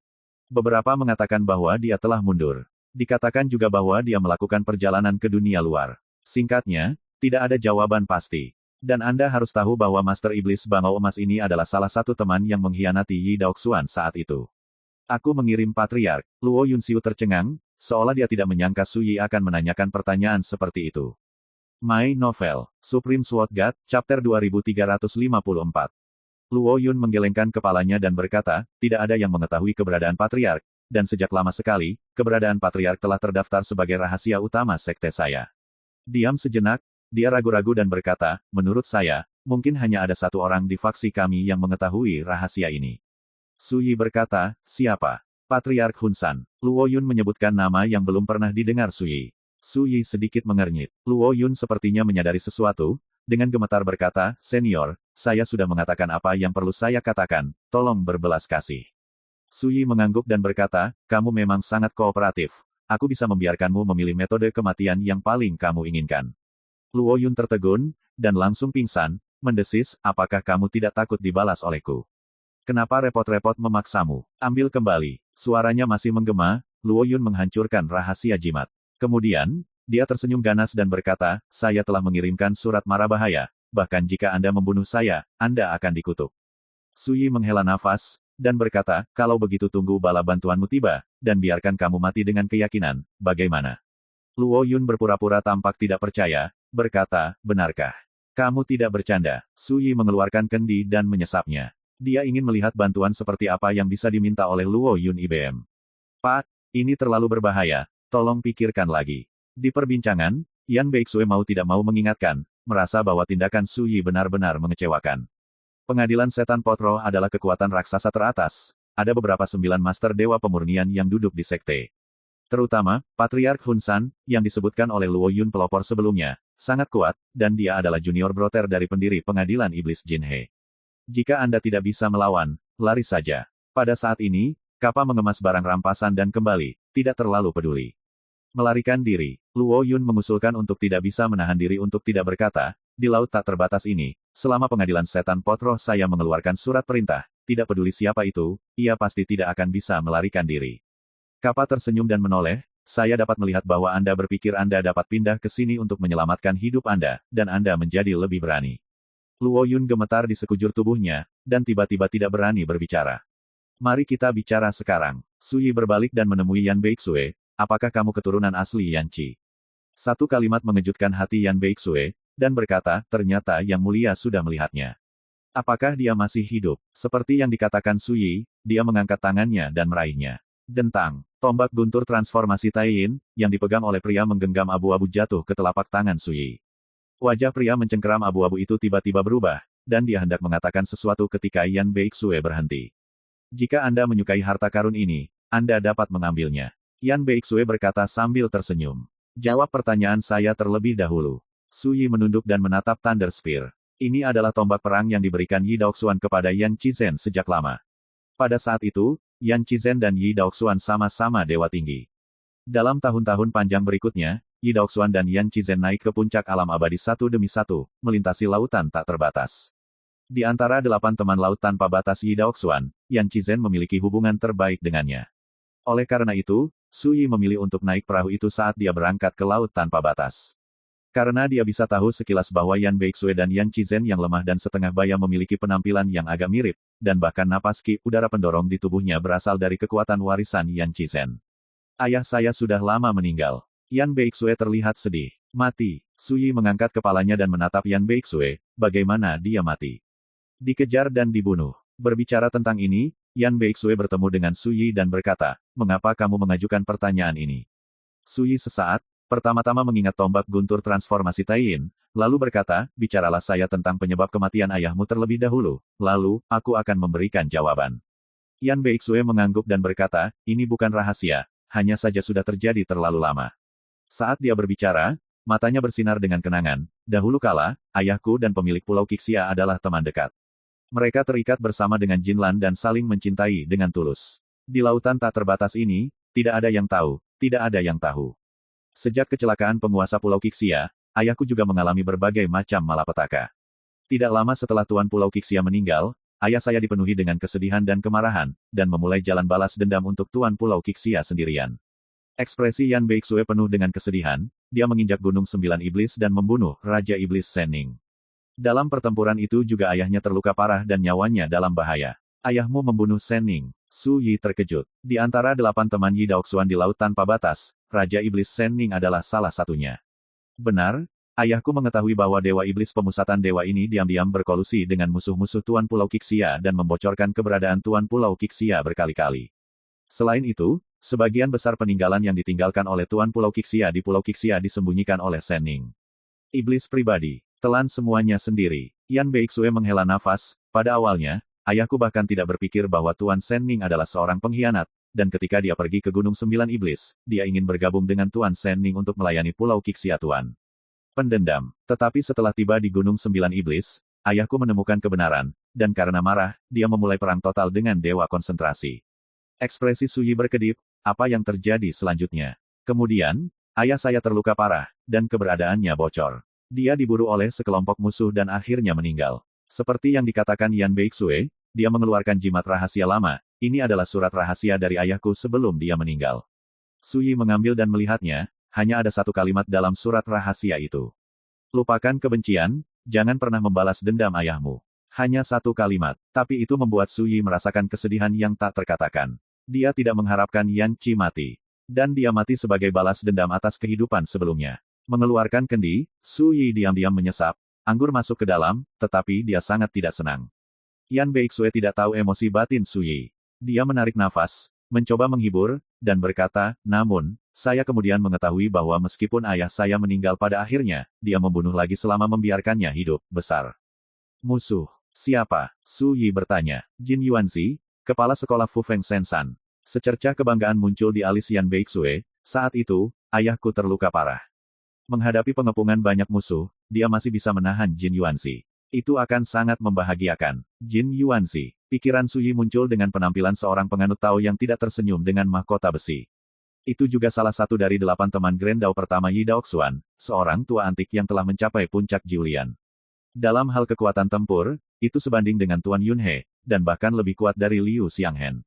S1: Beberapa mengatakan bahwa dia telah mundur. Dikatakan juga bahwa dia melakukan perjalanan ke dunia luar. Singkatnya, tidak ada jawaban pasti. Dan Anda harus tahu bahwa Master Iblis Bangau Emas ini adalah salah satu teman yang mengkhianati Yi Daoxuan saat itu. Aku mengirim Patriark. Luo Yunxiu tercengang, seolah dia tidak menyangka Su Yi akan menanyakan pertanyaan seperti itu. My Novel, Supreme Sword God, Chapter 2354. Luo Yun menggelengkan kepalanya dan berkata, tidak ada yang mengetahui keberadaan Patriark, dan sejak lama sekali, keberadaan Patriark telah terdaftar sebagai rahasia utama sekte saya. Diam sejenak, dia ragu-ragu dan berkata, menurut saya, mungkin hanya ada satu orang di faksi kami yang mengetahui rahasia ini. Su Yi berkata, siapa? Patriark Hunsan. Luo Yun menyebutkan nama yang belum pernah didengar Su Yi. Su Yi sedikit mengernyit. Luo Yun sepertinya menyadari sesuatu, dengan gemetar berkata, senior, saya sudah mengatakan apa yang perlu saya katakan, tolong berbelas kasih. Su Yi mengangguk dan berkata, kamu memang sangat kooperatif. Aku bisa membiarkanmu memilih metode kematian yang paling kamu inginkan. Luo Yun tertegun, dan langsung pingsan, mendesis, apakah kamu tidak takut dibalas olehku? Kenapa repot-repot memaksamu? Ambil kembali. Suaranya masih menggema, Luo Yun menghancurkan rahasia jimat. Kemudian, dia tersenyum ganas dan berkata, saya telah mengirimkan surat mara bahaya, bahkan jika Anda membunuh saya, Anda akan dikutuk. Su Yi menghela nafas, dan berkata, kalau begitu tunggu bala bantuanmu tiba, dan biarkan kamu mati dengan keyakinan, bagaimana? Luo Yun berpura-pura tampak tidak percaya, berkata, benarkah? Kamu tidak bercanda. Su Yi mengeluarkan kendi dan menyesapnya. Dia ingin melihat bantuan seperti apa yang bisa diminta oleh Luo Yun IBM. Pak, ini terlalu berbahaya, tolong pikirkan lagi. Di perbincangan, Yan Beixue mau tidak mau mengingatkan, merasa bahwa tindakan Su Yi benar-benar mengecewakan. Pengadilan Setan Potroh adalah kekuatan raksasa teratas, ada beberapa 9 master dewa pemurnian yang duduk di sekte. Terutama, Patriark Hunsan, yang disebutkan oleh Luo Yun pelopor sebelumnya, sangat kuat, dan dia adalah junior broter dari pendiri Pengadilan Iblis Jinhe. Jika Anda tidak bisa melawan, lari saja. Pada saat ini, Kappa mengemas barang rampasan dan kembali, tidak terlalu peduli. Melarikan diri, Luo Yun mengusulkan untuk tidak bisa menahan diri untuk tidak berkata, di laut tak terbatas ini, selama Pengadilan Setan Potroh saya mengeluarkan surat perintah, tidak peduli siapa itu, ia pasti tidak akan bisa melarikan diri. Kappa tersenyum dan menoleh, saya dapat melihat bahwa Anda berpikir Anda dapat pindah ke sini untuk menyelamatkan hidup Anda, dan Anda menjadi lebih berani. Luo Yun gemetar di sekujur tubuhnya, dan tiba-tiba tidak berani berbicara. Mari kita bicara sekarang. Sui berbalik dan menemui Yan Beixue, apakah kamu keturunan asli Yan Qi? Satu kalimat mengejutkan hati Yan Beixue, dan berkata, ternyata Yang Mulia sudah melihatnya. Apakah dia masih hidup? Seperti yang dikatakan Sui, dia mengangkat tangannya dan meraihnya. Dentang, tombak guntur transformasi Taiyin, yang dipegang oleh pria menggenggam abu-abu jatuh ke telapak tangan Sui. Wajah pria mencengkeram abu-abu itu tiba-tiba berubah, dan dia hendak mengatakan sesuatu ketika Yan Beixue berhenti. Jika Anda menyukai harta karun ini, Anda dapat mengambilnya. Yan Beixue berkata sambil tersenyum. Jawab pertanyaan saya terlebih dahulu. Sui menunduk dan menatap Thunder Spear. Ini adalah tombak perang yang diberikan Yi Daoxuan kepada Yan Qizhen sejak lama. Pada saat itu, Yan Qizhen dan Yi Daoxuan sama-sama dewa tinggi. Dalam tahun-tahun panjang berikutnya, Yi Daoxuan dan Yan Qizhen naik ke puncak alam abadi satu demi satu, melintasi lautan tak terbatas. Di antara 8 teman laut tanpa batas Yi Daoxuan, Yan Qizhen memiliki hubungan terbaik dengannya. Oleh karena itu, Sui memilih untuk naik perahu itu saat dia berangkat ke laut tanpa batas. Karena dia bisa tahu sekilas bahwa Yan Beixue dan Yan Qizhen yang lemah dan setengah baya memiliki penampilan yang agak mirip, dan bahkan napas ki udara pendorong di tubuhnya berasal dari kekuatan warisan Yan Qizhen. Ayah saya sudah lama meninggal. Yan Beixue terlihat sedih. Mati. Sui mengangkat kepalanya dan menatap Yan Beixue, bagaimana dia mati. Dikejar dan dibunuh. Berbicara tentang ini, Yan Beixue bertemu dengan Sui dan berkata, mengapa kamu mengajukan pertanyaan ini? Sui sesaat, pertama-tama mengingat tombak guntur transformasi Taiyin, lalu berkata, bicaralah saya tentang penyebab kematian ayahmu terlebih dahulu, lalu, aku akan memberikan jawaban. Yan Beixue mengangguk dan berkata, ini bukan rahasia, hanya saja sudah terjadi terlalu lama. Saat dia berbicara, matanya bersinar dengan kenangan, dahulu kala, ayahku dan pemilik Pulau Qixia adalah teman dekat. Mereka terikat bersama dengan Jinlan dan saling mencintai dengan tulus. Di lautan tak terbatas ini, tidak ada yang tahu, tidak ada yang tahu. Sejak kecelakaan penguasa Pulau Qixia, ayahku juga mengalami berbagai macam malapetaka. Tidak lama setelah Tuan Pulau Qixia meninggal, ayah saya dipenuhi dengan kesedihan dan kemarahan, dan memulai jalan balas dendam untuk Tuan Pulau Qixia sendirian. Ekspresi Yan Beixue penuh dengan kesedihan, dia menginjak Gunung Sembilan Iblis dan membunuh Raja Iblis Senning. Dalam pertempuran itu juga ayahnya terluka parah dan nyawanya dalam bahaya. Ayahmu membunuh Senning. Su Yi terkejut. Di antara 8 teman Yi Daoxuan di Laut Tanpa Batas, Raja Iblis Senning adalah salah satunya. Benar, ayahku mengetahui bahwa Dewa Iblis pemusatan dewa ini diam-diam berkolusi dengan musuh-musuh Tuan Pulau Qixia dan membocorkan keberadaan Tuan Pulau Qixia berkali-kali. Selain itu, sebagian besar peninggalan yang ditinggalkan oleh Tuan Pulau Qixia di Pulau Qixia disembunyikan oleh Senning. Iblis pribadi. Telan semuanya sendiri. Yan Beixue menghela nafas, pada awalnya, ayahku bahkan tidak berpikir bahwa Tuan Senning adalah seorang pengkhianat, dan ketika dia pergi ke Gunung Sembilan Iblis, dia ingin bergabung dengan Tuan Senning untuk melayani Pulau Qixia Tuan. Pendendam. Tetapi setelah tiba di Gunung Sembilan Iblis, ayahku menemukan kebenaran, dan karena marah, dia memulai perang total dengan Dewa Konsentrasi. Ekspresi Sui berkedip, apa yang terjadi selanjutnya? Kemudian, ayah saya terluka parah, dan keberadaannya bocor. Dia diburu oleh sekelompok musuh dan akhirnya meninggal. Seperti yang dikatakan Yan Beixue, dia mengeluarkan jimat rahasia lama, ini adalah surat rahasia dari ayahku sebelum dia meninggal. Sui mengambil dan melihatnya, hanya ada satu kalimat dalam surat rahasia itu. Lupakan kebencian, jangan pernah membalas dendam ayahmu. Hanya satu kalimat, tapi itu membuat Sui merasakan kesedihan yang tak terkatakan. Dia tidak mengharapkan Yan Qi mati. Dan dia mati sebagai balas dendam atas kehidupan sebelumnya. Mengeluarkan kendi, Sui diam-diam menyesap, anggur masuk ke dalam, tetapi dia sangat tidak senang. Yan Beixue tidak tahu emosi batin Sui. Dia menarik nafas, mencoba menghibur, dan berkata, namun, saya kemudian mengetahui bahwa meskipun ayah saya meninggal pada akhirnya, dia membunuh lagi selama membiarkannya hidup, besar. Musuh. Siapa? Sui bertanya. Jin Yuanzi, kepala sekolah Fu Feng Sensan. Secercah kebanggaan muncul di alis Yan Beixue, saat itu, ayahku terluka parah. Menghadapi pengepungan banyak musuh, dia masih bisa menahan Jin Yuanzi. Itu akan sangat membahagiakan. Jin Yuanzi. Pikiran Sui muncul dengan penampilan seorang penganut Tao yang tidak tersenyum dengan mahkota besi. Itu juga salah satu dari 8 teman Grand Dao pertama Yi Daoxuan, seorang tua antik yang telah mencapai puncak Jiulian. Dalam hal kekuatan tempur, itu sebanding dengan Tuan Yunhe, dan bahkan lebih kuat dari Liu Xianghen.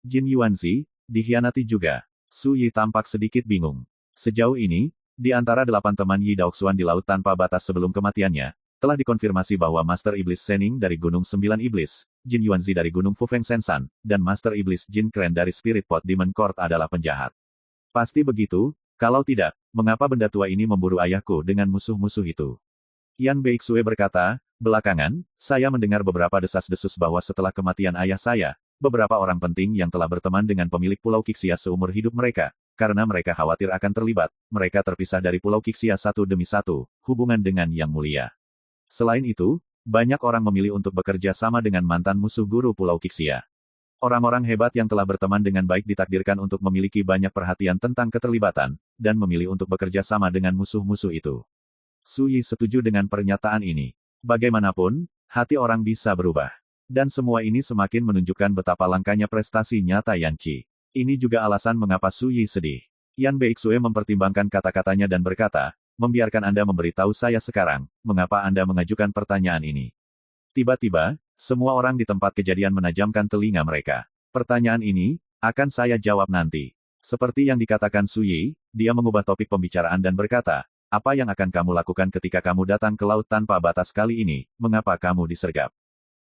S1: Jin Yuanzi, dikhianati juga. Su Yi tampak sedikit bingung. Sejauh ini, di antara 8 teman Yi Daoxuan di Laut Tanpa Batas sebelum kematiannya, telah dikonfirmasi bahwa Master Iblis Shening dari Gunung Sembilan Iblis, Jin Yuanzi dari Gunung Fufeng Sensan, dan Master Iblis Jin Kren dari Spirit Pot Demon Court adalah penjahat. Pasti begitu, kalau tidak, mengapa benda tua ini memburu ayahku dengan musuh-musuh itu? Yan Beixue berkata, belakangan, saya mendengar beberapa desas-desus bahwa setelah kematian ayah saya, beberapa orang penting yang telah berteman dengan pemilik Pulau Qixia seumur hidup mereka, karena mereka khawatir akan terlibat, mereka terpisah dari Pulau Qixia satu demi satu, hubungan dengan Yang Mulia. Selain itu, banyak orang memilih untuk bekerja sama dengan mantan musuh guru Pulau Qixia. Orang-orang hebat yang telah berteman dengan baik ditakdirkan untuk memiliki banyak perhatian tentang keterlibatan, dan memilih untuk bekerja sama dengan musuh-musuh itu. Su Yi setuju dengan pernyataan ini. Bagaimanapun, hati orang bisa berubah. Dan semua ini semakin menunjukkan betapa langkanya prestasi nyata Yan Qi. Ini juga alasan mengapa Su Yi sedih. Yan Beixue mempertimbangkan kata-katanya dan berkata, membiarkan Anda memberitahu saya sekarang, mengapa Anda mengajukan pertanyaan ini. Tiba-tiba, semua orang di tempat kejadian menajamkan telinga mereka. Pertanyaan ini, akan saya jawab nanti. Seperti yang dikatakan Su Yi, dia mengubah topik pembicaraan dan berkata, apa yang akan kamu lakukan ketika kamu datang ke Laut Tanpa Batas kali ini, mengapa kamu disergap?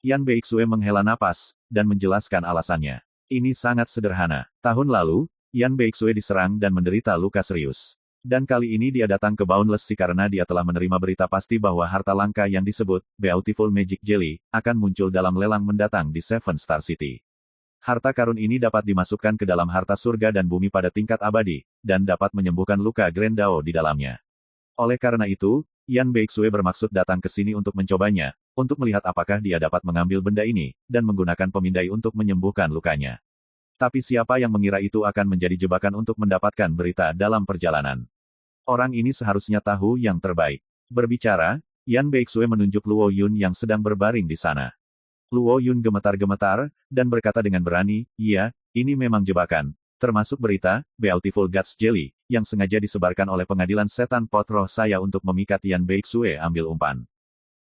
S1: Yan Beixue menghela napas, dan menjelaskan alasannya. Ini sangat sederhana. Tahun lalu, Yan Beixue diserang dan menderita luka serius. Dan kali ini dia datang ke Boundless Sea karena dia telah menerima berita pasti bahwa harta langka yang disebut Beautiful Magic Jelly akan muncul dalam lelang mendatang di Seven Star City. Harta karun ini dapat dimasukkan ke dalam harta surga dan bumi pada tingkat abadi, dan dapat menyembuhkan luka Grand Dao di dalamnya. Oleh karena itu, Yan Beixue bermaksud datang ke sini untuk mencobanya, untuk melihat apakah dia dapat mengambil benda ini, dan menggunakan pemindai untuk menyembuhkan lukanya. Tapi siapa yang mengira itu akan menjadi jebakan untuk mendapatkan berita dalam perjalanan? Orang ini seharusnya tahu yang terbaik. Berbicara, Yan Beixue menunjuk Luo Yun yang sedang berbaring di sana. Luo Yun gemetar-gemetar, dan berkata dengan berani, iya, ini memang jebakan. Termasuk berita, Beautiful Gods Jelly, yang sengaja disebarkan oleh pengadilan setan pot roh saya untuk memikat Yan Beixue ambil umpan.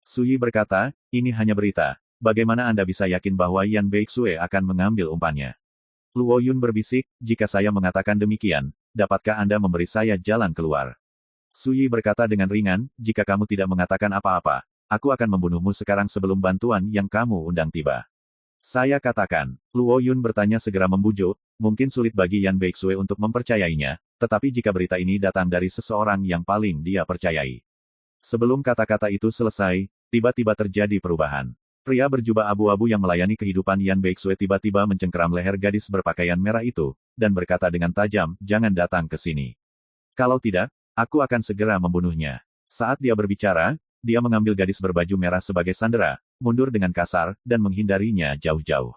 S1: Su Yi berkata, ini hanya berita. Bagaimana Anda bisa yakin bahwa Yan Beixue akan mengambil umpannya? Luo Yun berbisik, jika saya mengatakan demikian, dapatkah Anda memberi saya jalan keluar? Su Yi berkata dengan ringan, jika kamu tidak mengatakan apa-apa, aku akan membunuhmu sekarang sebelum bantuan yang kamu undang tiba. Saya katakan, Luo Yun bertanya segera membujuk, mungkin sulit bagi Yan Beixue untuk mempercayainya, tetapi jika berita ini datang dari seseorang yang paling dia percayai. Sebelum kata-kata itu selesai, tiba-tiba terjadi perubahan. Pria berjubah abu-abu yang melayani kehidupan Yan Beixue tiba-tiba mencengkeram leher gadis berpakaian merah itu, dan berkata dengan tajam, jangan datang ke sini. Kalau tidak, aku akan segera membunuhnya. Saat dia berbicara, dia mengambil gadis berbaju merah sebagai sandera, mundur dengan kasar, dan menghindarinya jauh-jauh.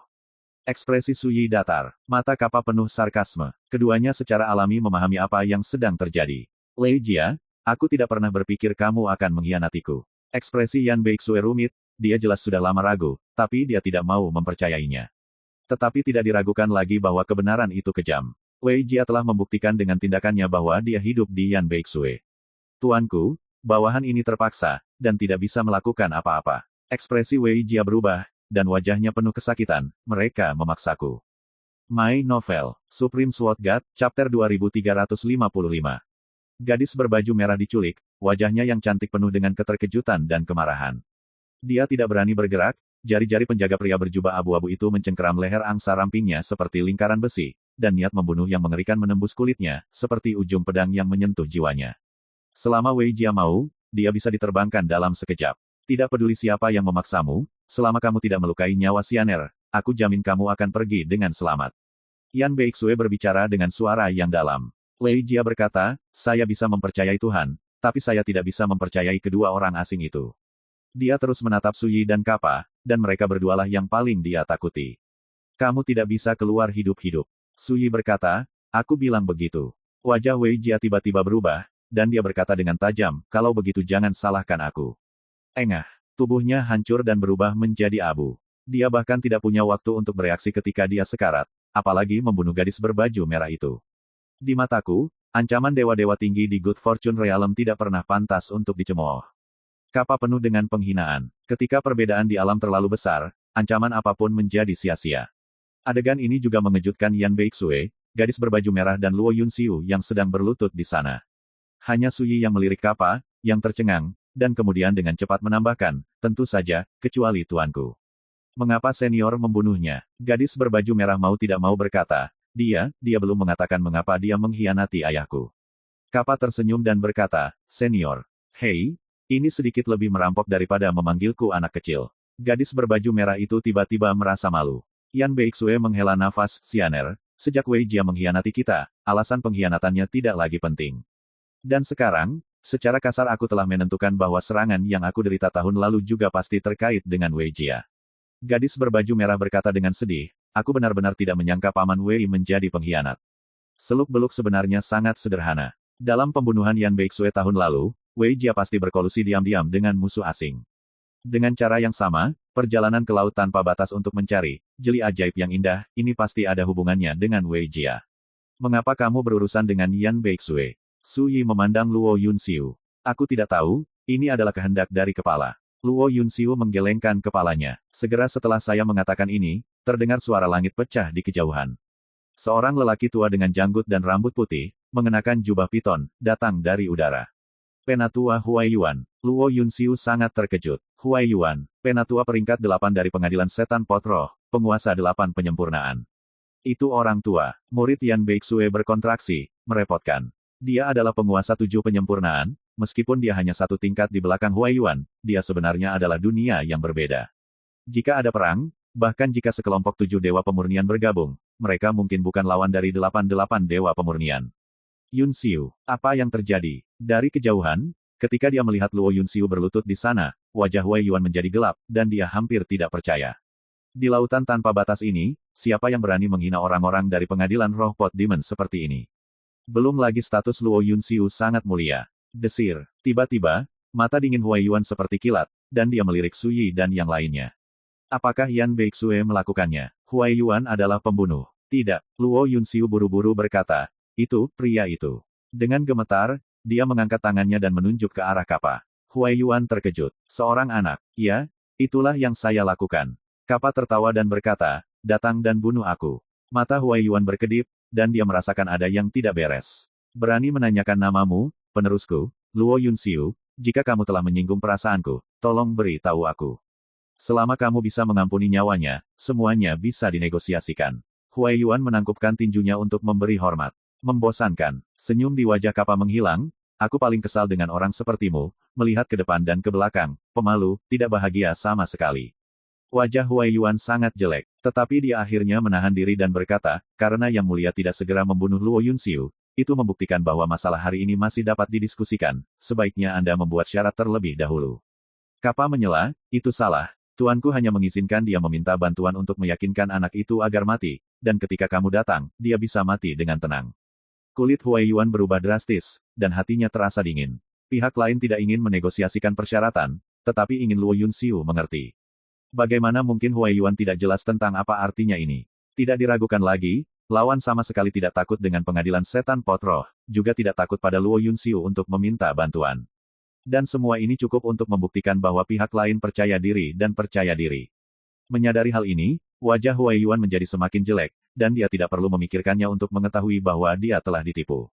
S1: Ekspresi Su Yi datar, mata kapal penuh sarkasme. Keduanya secara alami memahami apa yang sedang terjadi. Wei Jia, aku tidak pernah berpikir kamu akan mengkhianatiku. Ekspresi Yan Beixue rumit, dia jelas sudah lama ragu, tapi dia tidak mau mempercayainya. Tetapi tidak diragukan lagi bahwa kebenaran itu kejam. Wei Jia telah membuktikan dengan tindakannya bahwa dia hidup di Yan Beixue. Tuanku, bawahan ini terpaksa, dan tidak bisa melakukan apa-apa. Ekspresi Wei Jia berubah, dan wajahnya penuh kesakitan, mereka memaksaku. My Novel, Supreme Sword God, Chapter 2355. Gadis berbaju merah diculik, wajahnya yang cantik penuh dengan keterkejutan dan kemarahan. Dia tidak berani bergerak, jari-jari penjaga pria berjubah abu-abu itu mencengkeram leher angsa rampingnya seperti lingkaran besi, dan niat membunuh yang mengerikan menembus kulitnya, seperti ujung pedang yang menyentuh jiwanya. Selama Wei Jia mau, dia bisa diterbangkan dalam sekejap. Tidak peduli siapa yang memaksamu, selama kamu tidak melukai nyawa Xianer, aku jamin kamu akan pergi dengan selamat. Yan Beixue berbicara dengan suara yang dalam. Wei Jia berkata, saya bisa mempercayai Tuhan, tapi saya tidak bisa mempercayai kedua orang asing itu. Dia terus menatap Su Yi dan Kappa, dan mereka berdualah yang paling dia takuti. Kamu tidak bisa keluar hidup-hidup. Su Yi berkata, aku bilang begitu. Wajah Wei Jia tiba-tiba berubah, dan dia berkata dengan tajam, kalau begitu jangan salahkan aku. Engah, tubuhnya hancur dan berubah menjadi abu. Dia bahkan tidak punya waktu untuk bereaksi ketika dia sekarat, apalagi membunuh gadis berbaju merah itu. Di mataku, ancaman dewa-dewa tinggi di Good Fortune Realm tidak pernah pantas untuk dicemooh. Kappa penuh dengan penghinaan. Ketika perbedaan di alam terlalu besar, ancaman apapun menjadi sia-sia. Adegan ini juga mengejutkan Yan Beixue, gadis berbaju merah dan Luo Yunxiu yang sedang berlutut di sana. Hanya Suyi yang melirik Kappa, yang tercengang, dan kemudian dengan cepat menambahkan, tentu saja, kecuali tuanku. Mengapa senior membunuhnya? Gadis berbaju merah mau tidak mau berkata, dia belum mengatakan mengapa dia mengkhianati ayahku. Kappa tersenyum dan berkata, senior. Hei, ini sedikit lebih merampok daripada memanggilku anak kecil. Gadis berbaju merah itu tiba-tiba merasa malu. Yan Beixue menghela nafas, Xianer, sejak Wei Jia mengkhianati kita, alasan pengkhianatannya tidak lagi penting. Dan sekarang, secara kasar aku telah menentukan bahwa serangan yang aku derita tahun lalu juga pasti terkait dengan Wei Jia. Gadis berbaju merah berkata dengan sedih, aku benar-benar tidak menyangka Paman Wei menjadi pengkhianat. Seluk-beluk sebenarnya sangat sederhana. Dalam pembunuhan Yan Beixue tahun lalu, Wei Jia pasti berkolusi diam-diam dengan musuh asing. Dengan cara yang sama, perjalanan ke laut tanpa batas untuk mencari jeli ajaib yang indah, ini pasti ada hubungannya dengan Wei Jia. Mengapa kamu berurusan dengan Yan Beixue? Su Yi memandang Luo Yunxiu. Aku tidak tahu, ini adalah kehendak dari kepala. Luo Yunxiu menggelengkan kepalanya. Segera setelah saya mengatakan ini, terdengar suara langit pecah di kejauhan. Seorang lelaki tua dengan janggut dan rambut putih, mengenakan jubah piton, datang dari udara. Penatua Huai Yuan. Luo Yunxiu sangat terkejut. Huai Yuan, penatua peringkat 8 dari pengadilan setan pot roh, penguasa 8 penyempurnaan. Itu orang tua. Murid Yan Beixue berkontraksi, merepotkan. Dia adalah penguasa 7 penyempurnaan, meskipun dia hanya satu tingkat di belakang Huai Yuan, dia sebenarnya adalah dunia yang berbeda. Jika ada perang, bahkan jika sekelompok 7 dewa pemurnian bergabung, mereka mungkin bukan lawan dari 8 dewa pemurnian. Yunxiu, apa yang terjadi? Dari kejauhan, ketika dia melihat Luo Yunxiu berlutut di sana, wajah Huai Yuan menjadi gelap, dan dia hampir tidak percaya. Di lautan tanpa batas ini, siapa yang berani menghina orang-orang dari pengadilan roh pot demon seperti ini? Belum lagi status Luo Yunxiu sangat mulia. Desir. Tiba-tiba, mata dingin Huai Yuan seperti kilat, dan dia melirik Su Yi dan yang lainnya. Apakah Yan Beixue melakukannya? Huai Yuan adalah pembunuh. Tidak. Luo Yunxiu buru-buru berkata, itu, pria itu. Dengan gemetar, dia mengangkat tangannya dan menunjuk ke arah Kappa. Huai Yuan terkejut. Seorang anak. Ya, itulah yang saya lakukan. Kappa tertawa dan berkata, datang dan bunuh aku. Mata Huai Yuan berkedip, dan dia merasakan ada yang tidak beres. Berani menanyakan namamu, penerusku, Luo Yunxiu, jika kamu telah menyinggung perasaanku, tolong beri tahu aku. Selama kamu bisa mengampuni nyawanya, semuanya bisa dinegosiasikan. Huai Yuan menangkupkan tinjunya untuk memberi hormat. Membosankan. Senyum di wajah Kappa menghilang, aku paling kesal dengan orang sepertimu, melihat ke depan dan ke belakang, pemalu, tidak bahagia sama sekali. Wajah Huai Yuan sangat jelek, tetapi dia akhirnya menahan diri dan berkata, karena Yang Mulia tidak segera membunuh Luo Yunxiu, itu membuktikan bahwa masalah hari ini masih dapat didiskusikan, sebaiknya Anda membuat syarat terlebih dahulu. Kappa menyela, itu salah, tuanku hanya mengizinkan dia meminta bantuan untuk meyakinkan anak itu agar mati, dan ketika kamu datang, dia bisa mati dengan tenang. Kulit Huai Yuan berubah drastis, dan hatinya terasa dingin. Pihak lain tidak ingin menegosiasikan persyaratan, tetapi ingin Luo Yunxiu mengerti. Bagaimana mungkin Huai Yuan tidak jelas tentang apa artinya ini? Tidak diragukan lagi, lawan sama sekali tidak takut dengan pengadilan setan pot roh, juga tidak takut pada Luo Yunxiu untuk meminta bantuan. Dan semua ini cukup untuk membuktikan bahwa pihak lain percaya diri dan percaya diri. Menyadari hal ini, wajah Huai Yuan menjadi semakin jelek, dan dia tidak perlu memikirkannya untuk mengetahui bahwa dia telah ditipu.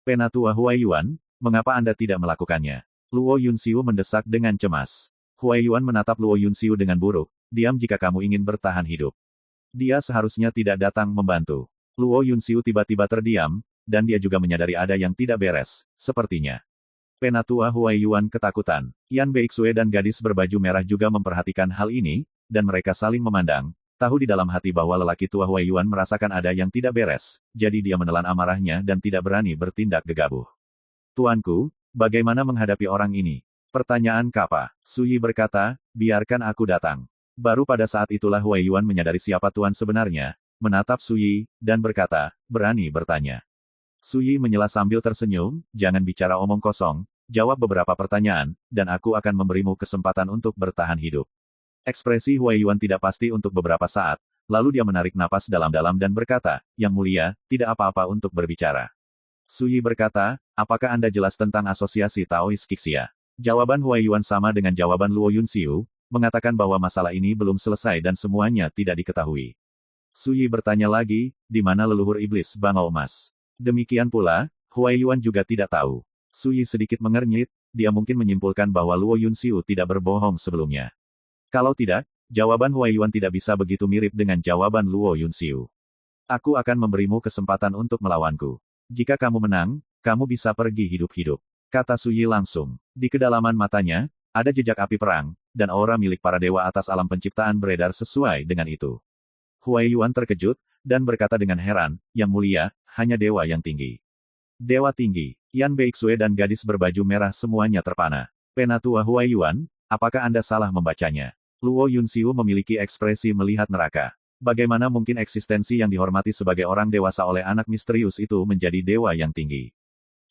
S1: Penatua Huai Yuan, mengapa Anda tidak melakukannya? Luo Yunxiu mendesak dengan cemas. Huai Yuan menatap Luo Yunxiu dengan buruk, diam jika kamu ingin bertahan hidup. Dia seharusnya tidak datang membantu. Luo Yunxiu tiba-tiba terdiam, dan dia juga menyadari ada yang tidak beres, sepertinya. Penatua Huai Yuan ketakutan. Yan Beixue dan gadis berbaju merah juga memperhatikan hal ini, dan mereka saling memandang, tahu di dalam hati bahwa lelaki tua Huai Yuan merasakan ada yang tidak beres, jadi dia menelan amarahnya dan tidak berani bertindak gegabah. Tuanku, bagaimana menghadapi orang ini? Pertanyaan Kappa. Su Yi berkata, biarkan aku datang. Baru pada saat itulah Huai Yuan menyadari siapa tuan sebenarnya, menatap Su Yi, dan berkata, berani bertanya. Su Yi menyela sambil tersenyum, jangan bicara omong kosong, jawab beberapa pertanyaan, dan aku akan memberimu kesempatan untuk bertahan hidup. Ekspresi Huai Yuan tidak pasti untuk beberapa saat, lalu dia menarik napas dalam-dalam dan berkata, Yang Mulia, tidak apa-apa untuk berbicara. Su Yi berkata, apakah Anda jelas tentang asosiasi Taoist Qixia? Jawaban Huai Yuan sama dengan jawaban Luo Yunxiu, mengatakan bahwa masalah ini belum selesai dan semuanya tidak diketahui. Su Yi bertanya lagi, di mana leluhur iblis bangau emas? Demikian pula, Huai Yuan juga tidak tahu. Su Yi sedikit mengernyit, dia mungkin menyimpulkan bahwa Luo Yunxiu tidak berbohong sebelumnya. Kalau tidak, jawaban Huai Yuan tidak bisa begitu mirip dengan jawaban Luo Yunxiu. Aku akan memberimu kesempatan untuk melawanku. Jika kamu menang, kamu bisa pergi hidup-hidup. Kata Su Yi langsung. Di kedalaman matanya, ada jejak api perang, dan aura milik para dewa atas alam penciptaan beredar sesuai dengan itu. Huai Yuan terkejut, dan berkata dengan heran, Yang mulia, hanya dewa yang tinggi. Dewa tinggi, Yan Beixue dan gadis berbaju merah semuanya terpana. Penatua Huai Yuan, apakah Anda salah membacanya? Luo Yunxiu memiliki ekspresi melihat neraka. Bagaimana mungkin eksistensi yang dihormati sebagai orang dewasa oleh anak misterius itu menjadi dewa yang tinggi?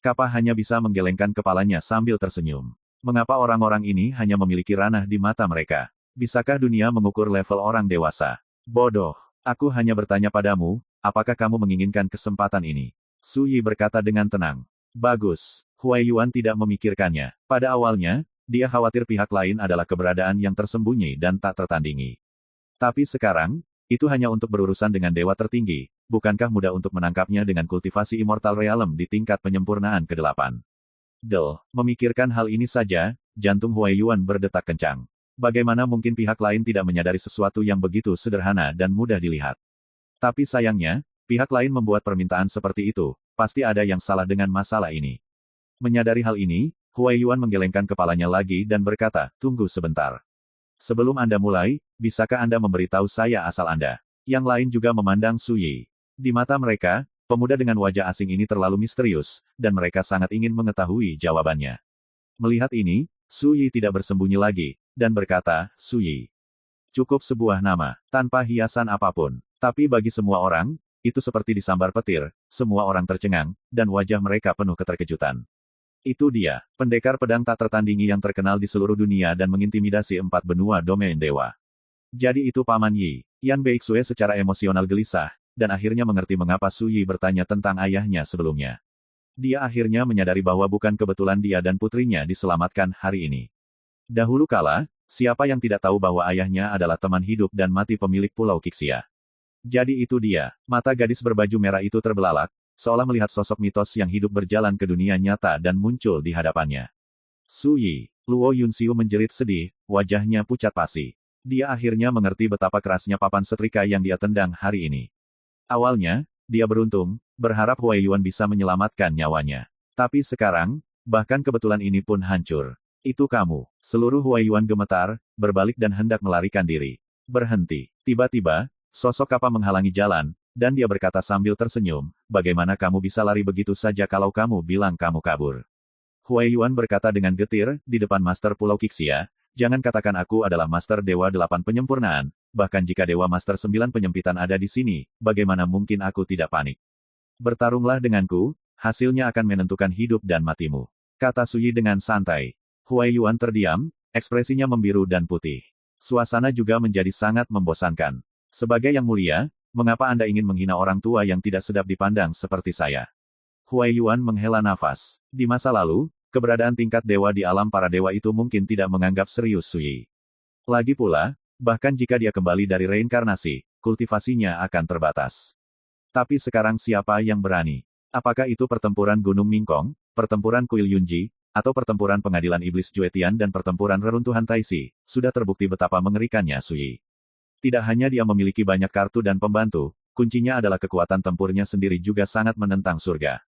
S1: Kappa hanya bisa menggelengkan kepalanya sambil tersenyum. Mengapa orang-orang ini hanya memiliki ranah di mata mereka? Bisakah dunia mengukur level orang dewasa? Bodoh. Aku hanya bertanya padamu, apakah kamu menginginkan kesempatan ini? Su Yi berkata dengan tenang. Bagus. Huai Yuan tidak memikirkannya. Pada awalnya, dia khawatir pihak lain adalah keberadaan yang tersembunyi dan tak tertandingi. Tapi sekarang, itu hanya untuk berurusan dengan dewa tertinggi, bukankah mudah untuk menangkapnya dengan kultivasi Immortal Realm di tingkat penyempurnaan ke-8? Memikirkan hal ini saja, jantung Huai Yuan berdetak kencang. Bagaimana mungkin pihak lain tidak menyadari sesuatu yang begitu sederhana dan mudah dilihat? Tapi sayangnya, pihak lain membuat permintaan seperti itu, pasti ada yang salah dengan masalah ini. Menyadari hal ini, Huai Yuan menggelengkan kepalanya lagi dan berkata, tunggu sebentar. Sebelum Anda mulai, bisakah Anda memberitahu saya asal Anda? Yang lain juga memandang Su Yi. Di mata mereka, pemuda dengan wajah asing ini terlalu misterius, dan mereka sangat ingin mengetahui jawabannya. Melihat ini, Su Yi tidak bersembunyi lagi, dan berkata, Su Yi. Cukup sebuah nama, tanpa hiasan apapun. Tapi bagi semua orang, itu seperti disambar petir, semua orang tercengang, dan wajah mereka penuh keterkejutan. Itu dia, pendekar pedang tak tertandingi yang terkenal di seluruh dunia dan mengintimidasi 4 benua domain dewa. Jadi itu Paman Yi. Yan Beixue secara emosional gelisah, dan akhirnya mengerti mengapa Su Yi bertanya tentang ayahnya sebelumnya. Dia akhirnya menyadari bahwa bukan kebetulan dia dan putrinya diselamatkan hari ini. Dahulu kala, siapa yang tidak tahu bahwa ayahnya adalah teman hidup dan mati pemilik Pulau Qixia. Jadi itu dia, mata gadis berbaju merah itu terbelalak, seolah melihat sosok mitos yang hidup berjalan ke dunia nyata dan muncul di hadapannya. Su Yi, Luo Yunxiu menjerit sedih, wajahnya pucat pasi. Dia akhirnya mengerti betapa kerasnya papan setrika yang dia tendang hari ini. Awalnya, dia beruntung, berharap Huai Yuan bisa menyelamatkan nyawanya. Tapi sekarang, bahkan kebetulan ini pun hancur. Itu kamu. Seluruh Huai Yuan gemetar, berbalik dan hendak melarikan diri. Berhenti. Tiba-tiba, sosok Kappa menghalangi jalan, dan dia berkata sambil tersenyum, bagaimana kamu bisa lari begitu saja kalau kamu bilang kamu kabur? Huai Yuan berkata dengan getir, di depan Master Pulau Qixia, jangan katakan aku adalah Master Dewa 8 penyempurnaan, bahkan jika Dewa Master 9 penyempitan ada di sini, bagaimana mungkin aku tidak panik? Bertarunglah denganku, hasilnya akan menentukan hidup dan matimu. Kata Su Yi dengan santai. Huai Yuan terdiam, ekspresinya membiru dan putih. Suasana juga menjadi sangat membosankan. Sebagai yang mulia, mengapa Anda ingin menghina orang tua yang tidak sedap dipandang seperti saya? Huai Yuan menghela nafas. Di masa lalu, keberadaan tingkat dewa di alam para dewa itu mungkin tidak menganggap serius Su Yi. Lagi pula, bahkan jika dia kembali dari reinkarnasi, kultivasinya akan terbatas. Tapi sekarang siapa yang berani? Apakah itu pertempuran Gunung Mingkong, pertempuran Kuil Yunji, atau pertempuran pengadilan iblis Juetian dan pertempuran reruntuhan Taisi? Sudah terbukti betapa mengerikannya Su Yi. Tidak hanya dia memiliki banyak kartu dan pembantu, kuncinya adalah kekuatan tempurnya sendiri juga sangat menentang surga.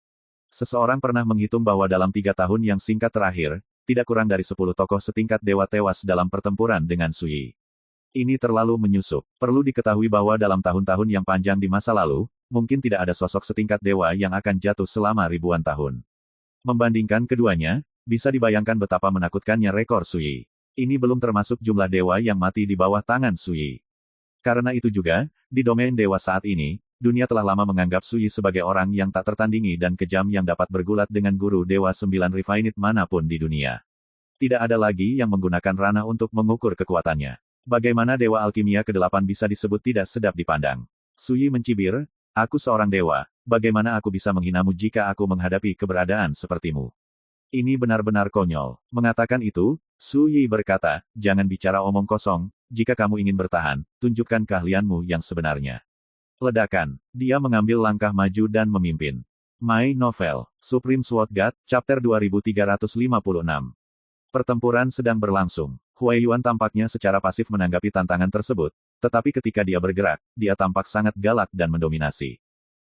S1: Seseorang pernah menghitung bahwa dalam 3 tahun yang singkat terakhir, tidak kurang dari 10 tokoh setingkat dewa tewas dalam pertempuran dengan Su Yi. Ini terlalu menyusup. Perlu diketahui bahwa dalam tahun-tahun yang panjang di masa lalu, mungkin tidak ada sosok setingkat dewa yang akan jatuh selama ribuan tahun. Membandingkan keduanya, bisa dibayangkan betapa menakutkannya rekor Su Yi. Ini belum termasuk jumlah dewa yang mati di bawah tangan Su Yi. Karena itu juga, di domain dewa saat ini, dunia telah lama menganggap Su Yi sebagai orang yang tak tertandingi dan kejam yang dapat bergulat dengan guru dewa 9 Refinite manapun di dunia. Tidak ada lagi yang menggunakan ranah untuk mengukur kekuatannya. Bagaimana dewa alkimia ke-8 bisa disebut tidak sedap dipandang? Su Yi mencibir, aku seorang dewa, bagaimana aku bisa menghinamu jika aku menghadapi keberadaan sepertimu? Ini benar-benar konyol. Mengatakan itu, Su Yi berkata, jangan bicara omong kosong, jika kamu ingin bertahan, tunjukkan keahlianmu yang sebenarnya. Ledakan. Dia mengambil langkah maju dan memimpin. My Novel, Supreme Sword God, Chapter 2356. Pertempuran sedang berlangsung. Huai Yuan tampaknya secara pasif menanggapi tantangan tersebut, tetapi ketika dia bergerak, dia tampak sangat galak dan mendominasi.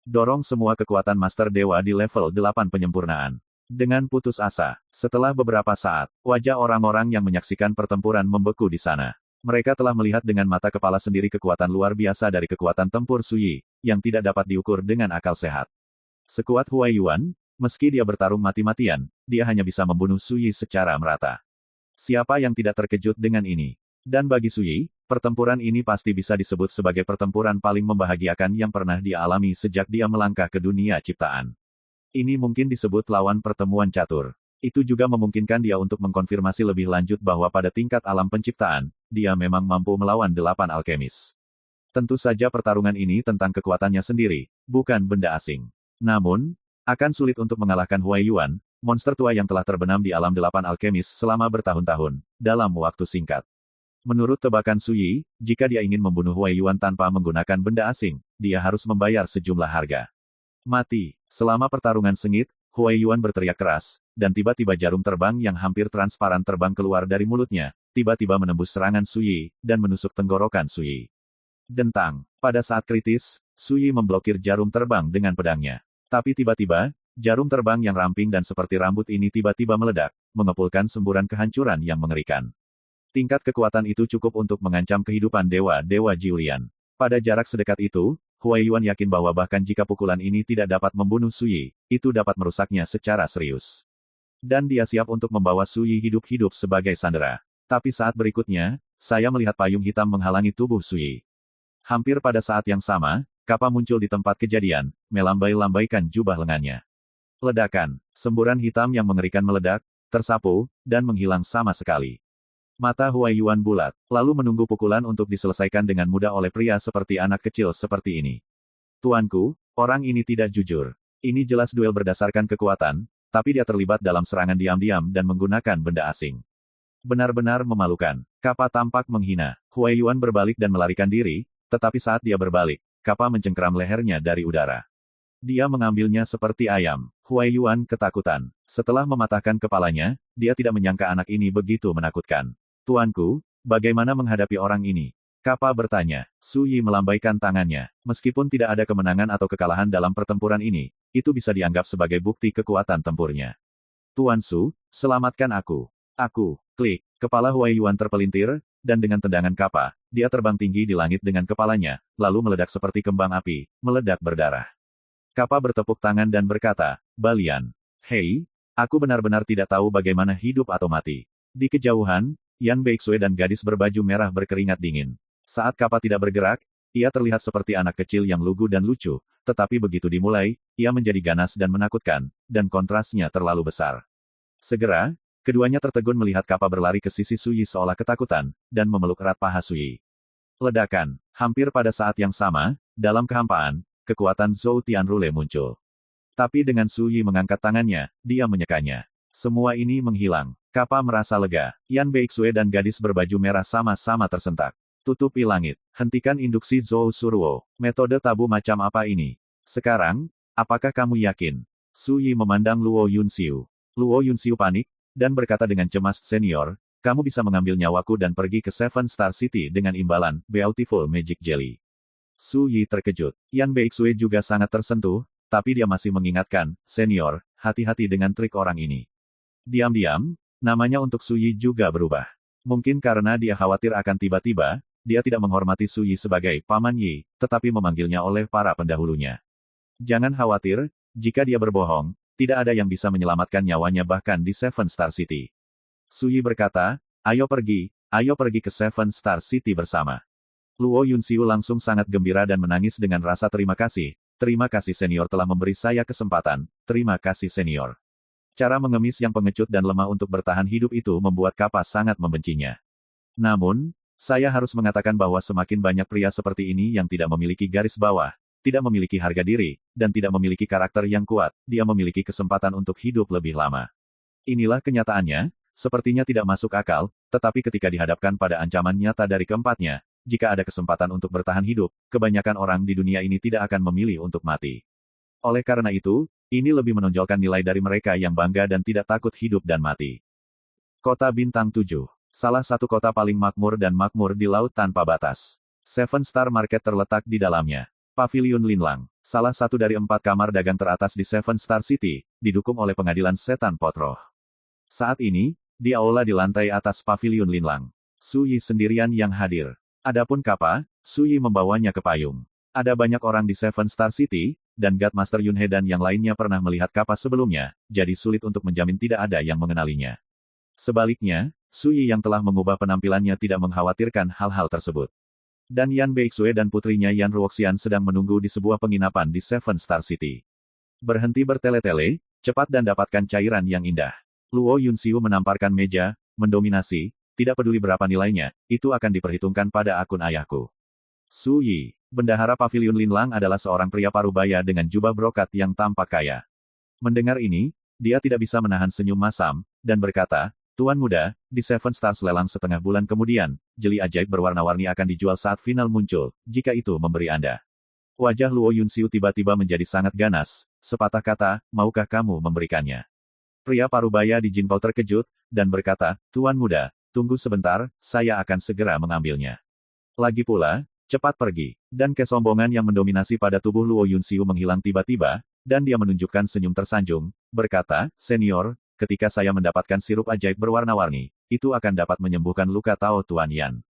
S1: Dorong semua kekuatan Master Dewa di level 8 penyempurnaan. Dengan putus asa, setelah beberapa saat, wajah orang-orang yang menyaksikan pertempuran membeku di sana. Mereka telah melihat dengan mata kepala sendiri kekuatan luar biasa dari kekuatan tempur Su Yi, yang tidak dapat diukur dengan akal sehat. Sekuat Huai Yuan, meski dia bertarung mati-matian, dia hanya bisa membunuh Su Yi secara merata. Siapa yang tidak terkejut dengan ini? Dan bagi Su Yi, pertempuran ini pasti bisa disebut sebagai pertempuran paling membahagiakan yang pernah dia alami sejak dia melangkah ke dunia ciptaan. Ini mungkin disebut lawan pertemuan catur. Itu juga memungkinkan dia untuk mengkonfirmasi lebih lanjut bahwa pada tingkat alam penciptaan, dia memang mampu melawan 8 alkemis. Tentu saja pertarungan ini tentang kekuatannya sendiri, bukan benda asing. Namun, akan sulit untuk mengalahkan Huai Yuan, monster tua yang telah terbenam di alam 8 alkemis selama bertahun-tahun, dalam waktu singkat. Menurut tebakan Su Yi, jika dia ingin membunuh Huai Yuan tanpa menggunakan benda asing, dia harus membayar sejumlah harga. Mati. Selama pertarungan sengit, Huai Yuan berteriak keras, dan tiba-tiba jarum terbang yang hampir transparan terbang keluar dari mulutnya, tiba-tiba menembus serangan Su Yi, dan menusuk tenggorokan Su Yi. Dentang. Pada saat kritis, Su Yi memblokir jarum terbang dengan pedangnya. Tapi tiba-tiba, jarum terbang yang ramping dan seperti rambut ini tiba-tiba meledak, mengepulkan semburan kehancuran yang mengerikan. Tingkat kekuatan itu cukup untuk mengancam kehidupan dewa-dewa Jiulian. Pada jarak sedekat itu, Huai Yuan yakin bahwa bahkan jika pukulan ini tidak dapat membunuh Su Yi, itu dapat merusaknya secara serius. Dan dia siap untuk membawa Su Yi hidup-hidup sebagai sandera. Tapi saat berikutnya, saya melihat payung hitam menghalangi tubuh Su Yi. Hampir pada saat yang sama, Kappa muncul di tempat kejadian, melambai-lambaikan jubah lengannya. Ledakan. Semburan hitam yang mengerikan meledak, tersapu, dan menghilang sama sekali. Mata Huai Yuan bulat, lalu menunggu pukulan untuk diselesaikan dengan mudah oleh pria seperti anak kecil seperti ini. Tuanku, orang ini tidak jujur. Ini jelas duel berdasarkan kekuatan, tapi dia terlibat dalam serangan diam-diam dan menggunakan benda asing. Benar-benar memalukan. Kappa tampak menghina. Huai Yuan berbalik dan melarikan diri, tetapi saat dia berbalik, Kappa mencengkeram lehernya dari udara. Dia mengambilnya seperti ayam. Huai Yuan ketakutan. Setelah mematahkan kepalanya, dia tidak menyangka anak ini begitu menakutkan. Tuanku, bagaimana menghadapi orang ini? Kappa bertanya. Su Yi melambaikan tangannya. Meskipun tidak ada kemenangan atau kekalahan dalam pertempuran ini, itu bisa dianggap sebagai bukti kekuatan tempurnya. Tuan Su, selamatkan aku. Aku, klik. Kepala Huai Yuan terpelintir, dan dengan tendangan Kappa, dia terbang tinggi di langit dengan kepalanya, lalu meledak seperti kembang api, meledak berdarah. Kappa bertepuk tangan dan berkata, Balian. Hei, aku benar-benar tidak tahu bagaimana hidup atau mati. Di kejauhan, Yan Beixue dan gadis berbaju merah berkeringat dingin. Saat Kappa tidak bergerak, ia terlihat seperti anak kecil yang lugu dan lucu, tetapi begitu dimulai, ia menjadi ganas dan menakutkan, dan kontrasnya terlalu besar. Segera, keduanya tertegun melihat Kappa berlari ke sisi Su Yi seolah ketakutan, dan memeluk erat paha Su Yi. Ledakan. Hampir pada saat yang sama, dalam kehampaan, kekuatan Zhou Tianrule muncul. Tapi dengan Su Yi mengangkat tangannya, dia menyekanya. Semua ini menghilang. Kappa merasa lega. Yan Beixue dan gadis berbaju merah sama-sama tersentak. Tutupi langit. Hentikan induksi Zhou Suruo. Metode tabu macam apa ini? Sekarang, apakah kamu yakin? Su Yi memandang Luo Yunxiu. Luo Yunxiu panik, dan berkata dengan cemas, Senior, kamu bisa mengambil nyawaku dan pergi ke Seven Star City dengan imbalan, Beautiful Magic Jelly. Su Yi terkejut. Yan Beixue juga sangat tersentuh, tapi dia masih mengingatkan, Senior, hati-hati dengan trik orang ini. Diam-diam, namanya untuk Su Yi juga berubah. Mungkin karena dia khawatir akan tiba-tiba, dia tidak menghormati Su Yi sebagai Paman Yi, tetapi memanggilnya oleh para pendahulunya. Jangan khawatir, jika dia berbohong, tidak ada yang bisa menyelamatkan nyawanya bahkan di Seven Star City. Su Yi berkata, ayo pergi ke Seven Star City bersama. Luo Yunxiu langsung sangat gembira dan menangis dengan rasa terima kasih. Terima kasih Senior telah memberi saya kesempatan, terima kasih Senior. Cara mengemis yang pengecut dan lemah untuk bertahan hidup itu membuat Kappa sangat membencinya. Namun, saya harus mengatakan bahwa semakin banyak pria seperti ini yang tidak memiliki garis bawah, tidak memiliki harga diri, dan tidak memiliki karakter yang kuat, dia memiliki kesempatan untuk hidup lebih lama. Inilah kenyataannya, sepertinya tidak masuk akal, tetapi ketika dihadapkan pada ancaman nyata dari keempatnya, jika ada kesempatan untuk bertahan hidup, kebanyakan orang di dunia ini tidak akan memilih untuk mati. Oleh karena itu, ini lebih menonjolkan nilai dari mereka yang bangga dan tidak takut hidup dan mati. Kota Bintang 7. Salah satu kota paling makmur dan makmur di laut tanpa batas. Seven Star Market terletak di dalamnya. Paviliun Linlang, salah satu dari 4 kamar dagang teratas di Seven Star City, didukung oleh pengadilan setan potroh. Saat ini, di aula di lantai atas Paviliun Linlang, Su Yi sendirian yang hadir. Adapun Kappa, Su Yi membawanya ke payung. Ada banyak orang di Seven Star City, dan God Master Yunhe dan yang lainnya pernah melihat Kappa sebelumnya, jadi sulit untuk menjamin tidak ada yang mengenalinya. Sebaliknya, Su Yi yang telah mengubah penampilannya tidak mengkhawatirkan hal-hal tersebut. Dan Yan Beixue dan putrinya Yan Ruoxian sedang menunggu di sebuah penginapan di Seven Star City. Berhenti bertele-tele, cepat dan dapatkan cairan yang indah. Luo Yunxiu menamparkan meja, mendominasi, tidak peduli berapa nilainya, itu akan diperhitungkan pada akun ayahku. Su Yi, bendahara Paviliun Linlang adalah seorang pria parubaya dengan jubah brokat yang tampak kaya. Mendengar ini, dia tidak bisa menahan senyum masam, dan berkata, Tuan muda, di Seven Stars lelang setengah bulan kemudian, jeli ajaib berwarna-warni akan dijual saat final muncul, jika itu memberi Anda. Wajah Luo Yunxiu tiba-tiba menjadi sangat ganas, sepatah kata, maukah kamu memberikannya? Pria parubaya di Jinpao terkejut, dan berkata, Tuan muda, tunggu sebentar, saya akan segera mengambilnya. Lagi pula, cepat pergi. Dan kesombongan yang mendominasi pada tubuh Luo Yunxiu menghilang tiba-tiba, dan dia menunjukkan senyum tersanjung, berkata, Senior, ketika saya mendapatkan sirup ajaib berwarna-warni, itu akan dapat menyembuhkan luka Tao Tuan Yan.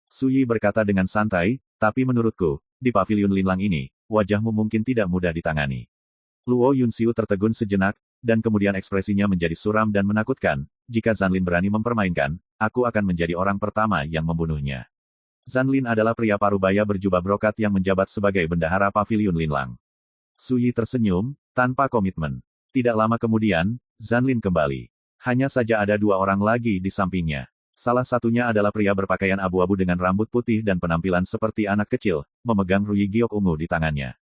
S1: Su Yi berkata dengan santai, tapi menurutku, di Paviliun Linlang ini, wajahmu mungkin tidak mudah ditangani. Luo Yunxiu tertegun sejenak, dan kemudian ekspresinya menjadi suram dan menakutkan, jika Zanlin berani mempermainkan, aku akan menjadi orang pertama yang membunuhnya. Zanlin adalah pria parubaya berjubah brokat yang menjabat sebagai bendahara Paviliun Linlang. Su Yi tersenyum, tanpa komitmen. Tidak lama kemudian, Zanlin kembali. Hanya saja ada 2 orang lagi di sampingnya. Salah satunya adalah pria berpakaian abu-abu dengan rambut putih dan penampilan seperti anak kecil, memegang Ruyi Giok ungu di tangannya.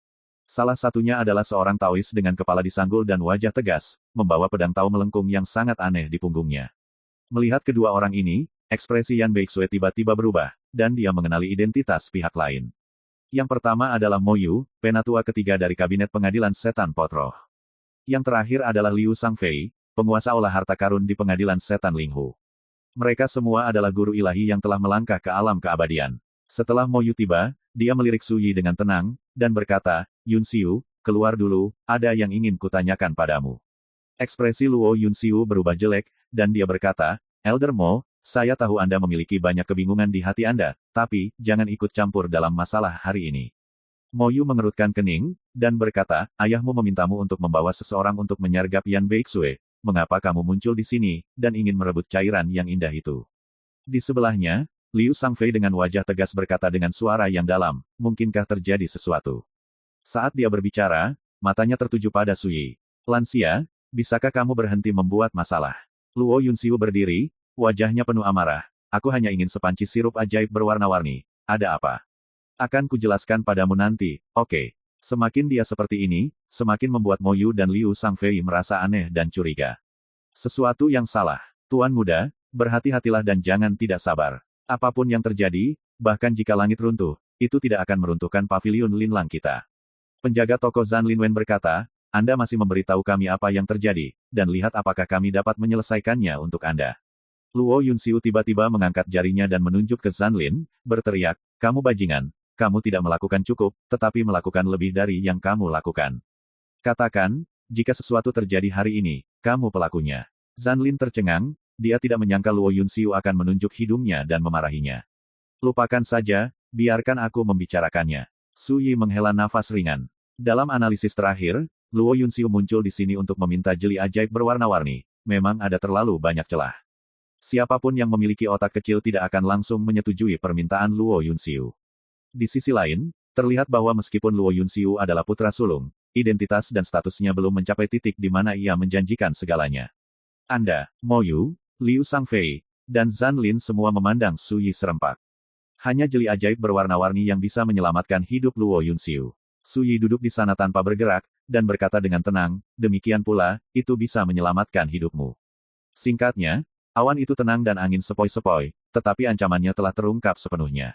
S1: Salah satunya adalah seorang Taois dengan kepala disanggul dan wajah tegas, membawa pedang Tao melengkung yang sangat aneh di punggungnya. Melihat kedua orang ini, ekspresi Yan Beixue tiba-tiba berubah, dan dia mengenali identitas pihak lain. Yang pertama adalah Mo Yu, penatua ketiga dari Kabinet Pengadilan Setan Potroh. Yang terakhir adalah Liu Sangfei, penguasa olah harta karun di Pengadilan Setan Linghu. Mereka semua adalah guru ilahi yang telah melangkah ke alam keabadian. Setelah Mo Yu tiba, dia melirik Su Yi dengan tenang, dan berkata, Yunxiu, keluar dulu, ada yang ingin kutanyakan padamu. Ekspresi Luo Yunxiu berubah jelek, dan dia berkata, Elder Mo, saya tahu Anda memiliki banyak kebingungan di hati Anda, tapi, jangan ikut campur dalam masalah hari ini. Mo Yu mengerutkan kening, dan berkata, ayahmu memintamu untuk membawa seseorang untuk menyergap Yan Beixue, mengapa kamu muncul di sini, dan ingin merebut cairan yang indah itu? Di sebelahnya, Liu Sangfei dengan wajah tegas berkata dengan suara yang dalam, mungkinkah terjadi sesuatu? Saat dia berbicara, matanya tertuju pada Su Yi. Lansia, bisakah kamu berhenti membuat masalah? Luo Yunxiu berdiri, wajahnya penuh amarah, aku hanya ingin sepanci sirup ajaib berwarna-warni, ada apa? Akan kujelaskan padamu nanti, oke. Semakin dia seperti ini, semakin membuat Mo Yu dan Liu Sangfei merasa aneh dan curiga. Sesuatu yang salah. Tuan muda, berhati-hatilah dan jangan tidak sabar. Apapun yang terjadi, bahkan jika langit runtuh, itu tidak akan meruntuhkan Paviliun Linlang kita. Penjaga toko Zan Linwen berkata, Anda masih memberitahu kami apa yang terjadi, dan lihat apakah kami dapat menyelesaikannya untuk Anda. Luo Yunxiu tiba-tiba mengangkat jarinya dan menunjuk ke Zanlin, berteriak, kamu bajingan. Kamu tidak melakukan cukup, tetapi melakukan lebih dari yang kamu lakukan. Katakan, jika sesuatu terjadi hari ini, kamu pelakunya. Zanlin tercengang, dia tidak menyangka Luo Yunxiu akan menunjuk hidungnya dan memarahinya. Lupakan saja, biarkan aku membicarakannya. Su Yi menghela nafas ringan. Dalam analisis terakhir, Luo Yunxiu muncul di sini untuk meminta jeli ajaib berwarna-warni. Memang ada terlalu banyak celah. Siapapun yang memiliki otak kecil tidak akan langsung menyetujui permintaan Luo Yunxiu. Di sisi lain, terlihat bahwa meskipun Luo Yunxiu adalah putra sulung, identitas dan statusnya belum mencapai titik di mana ia menjanjikan segalanya. Anda, Mo Yu, Liu Sangfei, dan Zanlin semua memandang Su Yi serempak. Hanya jeli ajaib berwarna-warni yang bisa menyelamatkan hidup Luo Yunxiu. Su Yi duduk di sana tanpa bergerak, dan berkata dengan tenang, demikian pula, itu bisa menyelamatkan hidupmu. Singkatnya, awan itu tenang dan angin sepoi-sepoi, tetapi ancamannya telah terungkap sepenuhnya.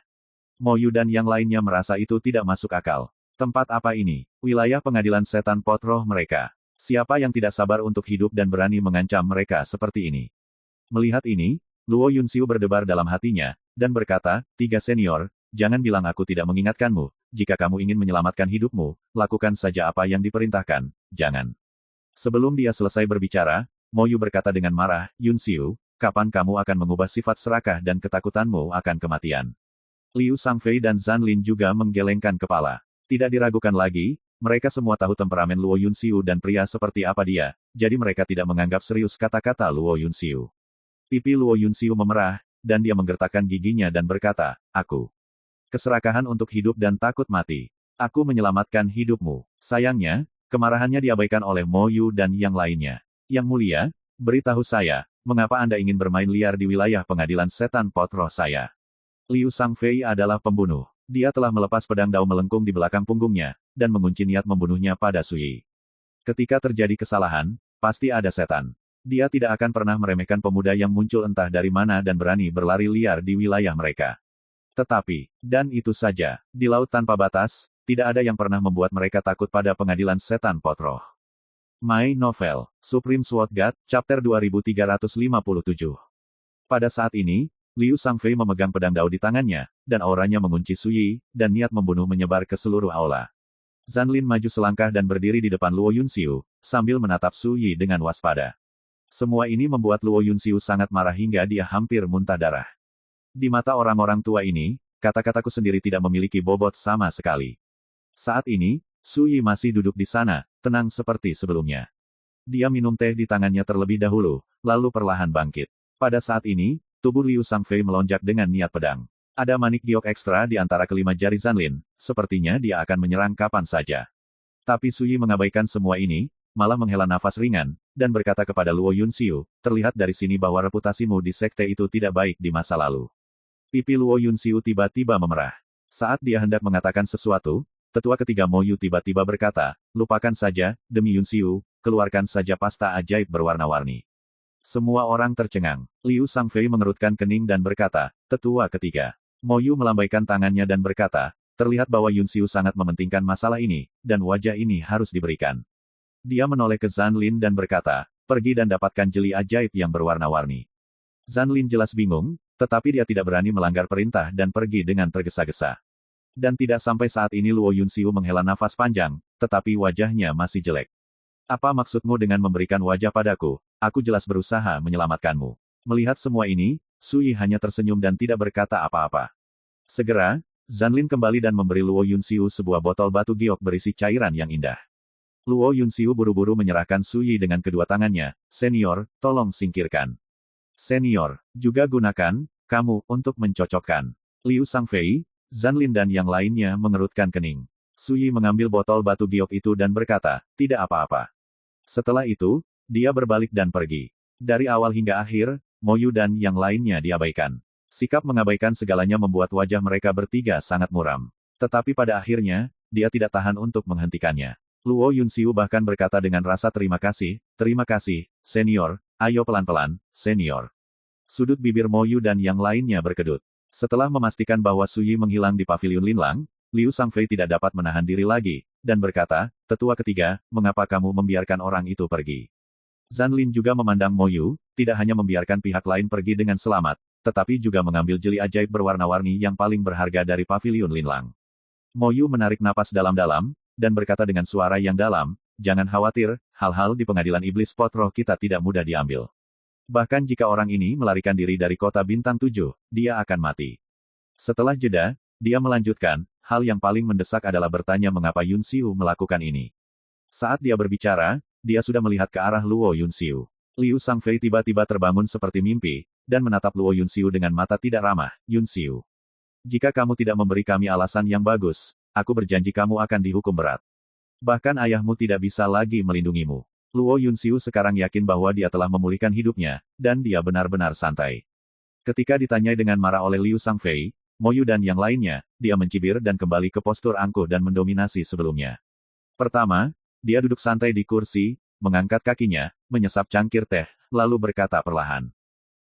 S1: Mo Yu dan yang lainnya merasa itu tidak masuk akal. Tempat apa ini? Wilayah pengadilan setan pot roh mereka. Siapa yang tidak sabar untuk hidup dan berani mengancam mereka seperti ini? Melihat ini, Luo Yunxiu berdebar dalam hatinya, dan berkata, "Tiga senior, jangan bilang aku tidak mengingatkanmu, jika kamu ingin menyelamatkan hidupmu, lakukan saja apa yang diperintahkan, jangan." Sebelum dia selesai berbicara, Mo Yu berkata dengan marah, "Yunxiu, kapan kamu akan mengubah sifat serakah dan ketakutanmu akan kematian?" Liu Sangfei dan Zan Lin juga menggelengkan kepala. Tidak diragukan lagi, mereka semua tahu temperamen Luo Yunxiu dan pria seperti apa dia, jadi mereka tidak menganggap serius kata-kata Luo Yunxiu. Pipi Luo Yunxiu memerah, dan dia menggertakkan giginya dan berkata, "Aku. Keserakahan untuk hidup dan takut mati. Aku menyelamatkan hidupmu." Sayangnya, kemarahannya diabaikan oleh Mo Yu dan yang lainnya. "Yang mulia, beritahu saya, mengapa Anda ingin bermain liar di wilayah pengadilan setan pot roh saya?" Liu Sangfei adalah pembunuh. Dia telah melepas pedang dao melengkung di belakang punggungnya, dan mengunci niat membunuhnya pada Sui. Ketika terjadi kesalahan, pasti ada setan. Dia tidak akan pernah meremehkan pemuda yang muncul entah dari mana dan berani berlari liar di wilayah mereka. Tetapi, dan itu saja, di laut tanpa batas, tidak ada yang pernah membuat mereka takut pada pengadilan setan pot roh. My Novel, Supreme Sword God, Chapter 2357. Pada saat ini, Liu Sangfei memegang pedang dao di tangannya, dan auranya mengunci Sui, dan niat membunuh menyebar ke seluruh aula. Zan Lin maju selangkah dan berdiri di depan Luo Yunxiu, sambil menatap Sui dengan waspada. Semua ini membuat Luo Yunxiu sangat marah hingga dia hampir muntah darah. Di mata orang-orang tua ini, kata-kataku sendiri tidak memiliki bobot sama sekali. Saat ini, Sui masih duduk di sana, tenang seperti sebelumnya. Dia minum teh di tangannya terlebih dahulu, lalu perlahan bangkit. Pada saat ini, tubuh Liu Sangfei melonjak dengan niat pedang. Ada manik giok ekstra di antara kelima jari Zan Lin, sepertinya dia akan menyerang kapan saja. Tapi Sui mengabaikan semua ini, malah menghela nafas ringan, dan berkata kepada Luo Yunxiu, "Terlihat dari sini bahwa reputasimu di sekte itu tidak baik di masa lalu." Pipi Luo Yunxiu tiba-tiba memerah. Saat dia hendak mengatakan sesuatu, tetua ketiga Mo Yu tiba-tiba berkata, "Lupakan saja, demi Yunxiu, keluarkan saja pasta ajaib berwarna-warni." Semua orang tercengang. Liu Sangfei mengerutkan kening dan berkata, "Tetua ketiga." Mo Yu melambaikan tangannya dan berkata, "Terlihat bahwa Yunxiu sangat mementingkan masalah ini, dan wajah ini harus diberikan." Dia menoleh ke Zan Lin dan berkata, "Pergi dan dapatkan jeli ajaib yang berwarna-warni." Zan Lin jelas bingung, tetapi dia tidak berani melanggar perintah dan pergi dengan tergesa-gesa. Dan tidak sampai saat ini Luo Yunxiu menghela nafas panjang, tetapi wajahnya masih jelek. "Apa maksudmu dengan memberikan wajah padaku? Aku jelas berusaha menyelamatkanmu." Melihat semua ini, Sui hanya tersenyum dan tidak berkata apa-apa. Segera, Zan Lin kembali dan memberi Luo Yunxiu sebuah botol batu giok berisi cairan yang indah. Luo Yunxiu buru-buru menyerahkan Sui dengan kedua tangannya, "Senior, tolong singkirkan." "Senior, juga gunakan, kamu, untuk mencocokkan." Liu Sangfei, Zan Lin dan yang lainnya mengerutkan kening. Sui mengambil botol batu giok itu dan berkata, "Tidak apa-apa." Setelah itu, dia berbalik dan pergi. Dari awal hingga akhir, Mo Yu dan yang lainnya diabaikan. Sikap mengabaikan segalanya membuat wajah mereka bertiga sangat muram. Tetapi pada akhirnya, dia tidak tahan untuk menghentikannya. Luo Yunxiu bahkan berkata dengan rasa terima kasih, senior, ayo pelan-pelan, senior." Sudut bibir Mo Yu dan yang lainnya berkedut. Setelah memastikan bahwa Sui menghilang di paviliun Linlang, Liu Sangfei tidak dapat menahan diri lagi, dan berkata, "Tetua ketiga, mengapa kamu membiarkan orang itu pergi?" Zan Lin juga memandang Mo Yu, tidak hanya membiarkan pihak lain pergi dengan selamat, tetapi juga mengambil jeli ajaib berwarna-warni yang paling berharga dari paviliun Linlang. Mo Yu menarik napas dalam-dalam, dan berkata dengan suara yang dalam, "Jangan khawatir, hal-hal di pengadilan iblis pot roh kita tidak mudah diambil. Bahkan jika orang ini melarikan diri dari kota bintang 7, dia akan mati." Setelah jeda, dia melanjutkan, "Hal yang paling mendesak adalah bertanya mengapa Yunxiu melakukan ini." Saat dia berbicara, dia sudah melihat ke arah Luo Yunxiu. Liu Sangfei tiba-tiba terbangun seperti mimpi, dan menatap Luo Yunxiu dengan mata tidak ramah. "Yunxiu, jika kamu tidak memberi kami alasan yang bagus, aku berjanji kamu akan dihukum berat. Bahkan ayahmu tidak bisa lagi melindungimu." Luo Yunxiu sekarang yakin bahwa dia telah memulihkan hidupnya, dan dia benar-benar santai. Ketika ditanyai dengan marah oleh Liu Sangfei, Mo Yu dan yang lainnya, dia mencibir dan kembali ke postur angkuh dan mendominasi sebelumnya. Pertama, dia duduk santai di kursi, mengangkat kakinya, menyesap cangkir teh, lalu berkata perlahan.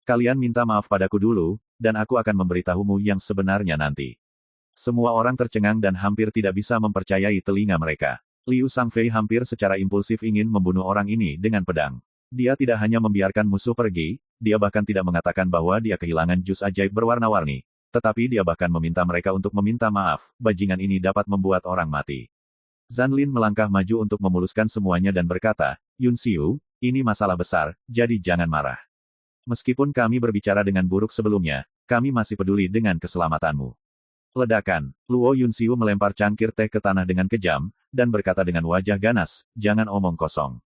S1: Kalian minta maaf padaku dulu, dan aku akan memberitahumu yang sebenarnya nanti. Semua orang tercengang dan hampir tidak bisa mempercayai telinga mereka. Liu Sangfei hampir secara impulsif ingin membunuh orang ini dengan pedang. Dia tidak hanya membiarkan musuh pergi, dia bahkan tidak mengatakan bahwa dia kehilangan jus ajaib berwarna-warni. Tetapi dia bahkan meminta mereka untuk meminta maaf, bajingan ini dapat membuat orang mati. Zanlin melangkah maju untuk memuluskan semuanya dan berkata, Yun Xiu, ini masalah besar, jadi jangan marah. Meskipun kami berbicara dengan buruk sebelumnya, kami masih peduli dengan keselamatanmu. Ledakan, Luo Yunxiu melempar cangkir teh ke tanah dengan kejam, dan berkata dengan wajah ganas, jangan omong kosong.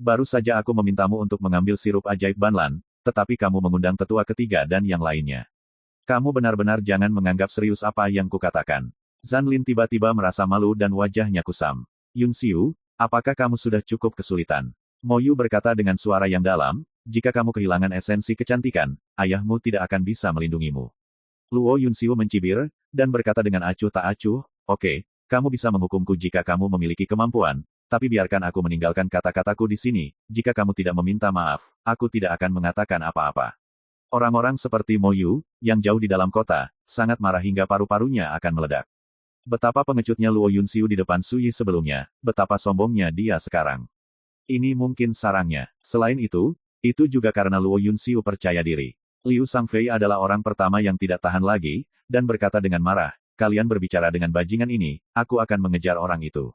S1: Baru saja aku memintamu untuk mengambil sirup ajaib Banlan, tetapi kamu mengundang tetua ketiga dan yang lainnya. Kamu benar-benar jangan menganggap serius apa yang kukatakan. Zanlin tiba-tiba merasa malu dan wajahnya kusam. Yunxiu, apakah kamu sudah cukup kesulitan? Mo Yu berkata dengan suara yang dalam, jika kamu kehilangan esensi kecantikan, ayahmu tidak akan bisa melindungimu. Luo Yunxiu mencibir, dan berkata dengan acuh tak acuh, oke, kamu bisa menghukumku jika kamu memiliki kemampuan, tapi biarkan aku meninggalkan kata-kataku di sini, jika kamu tidak meminta maaf, aku tidak akan mengatakan apa-apa. Orang-orang seperti Mo Yu, yang jauh di dalam kota, sangat marah hingga paru-parunya akan meledak. Betapa pengecutnya Luo Yunxiu di depan Sui sebelumnya, betapa sombongnya dia sekarang. Ini mungkin sarangnya. Selain itu juga karena Luo Yunxiu percaya diri. Liu Sangfei adalah orang pertama yang tidak tahan lagi, dan berkata dengan marah, kalian berbicara dengan bajingan ini, aku akan mengejar orang itu.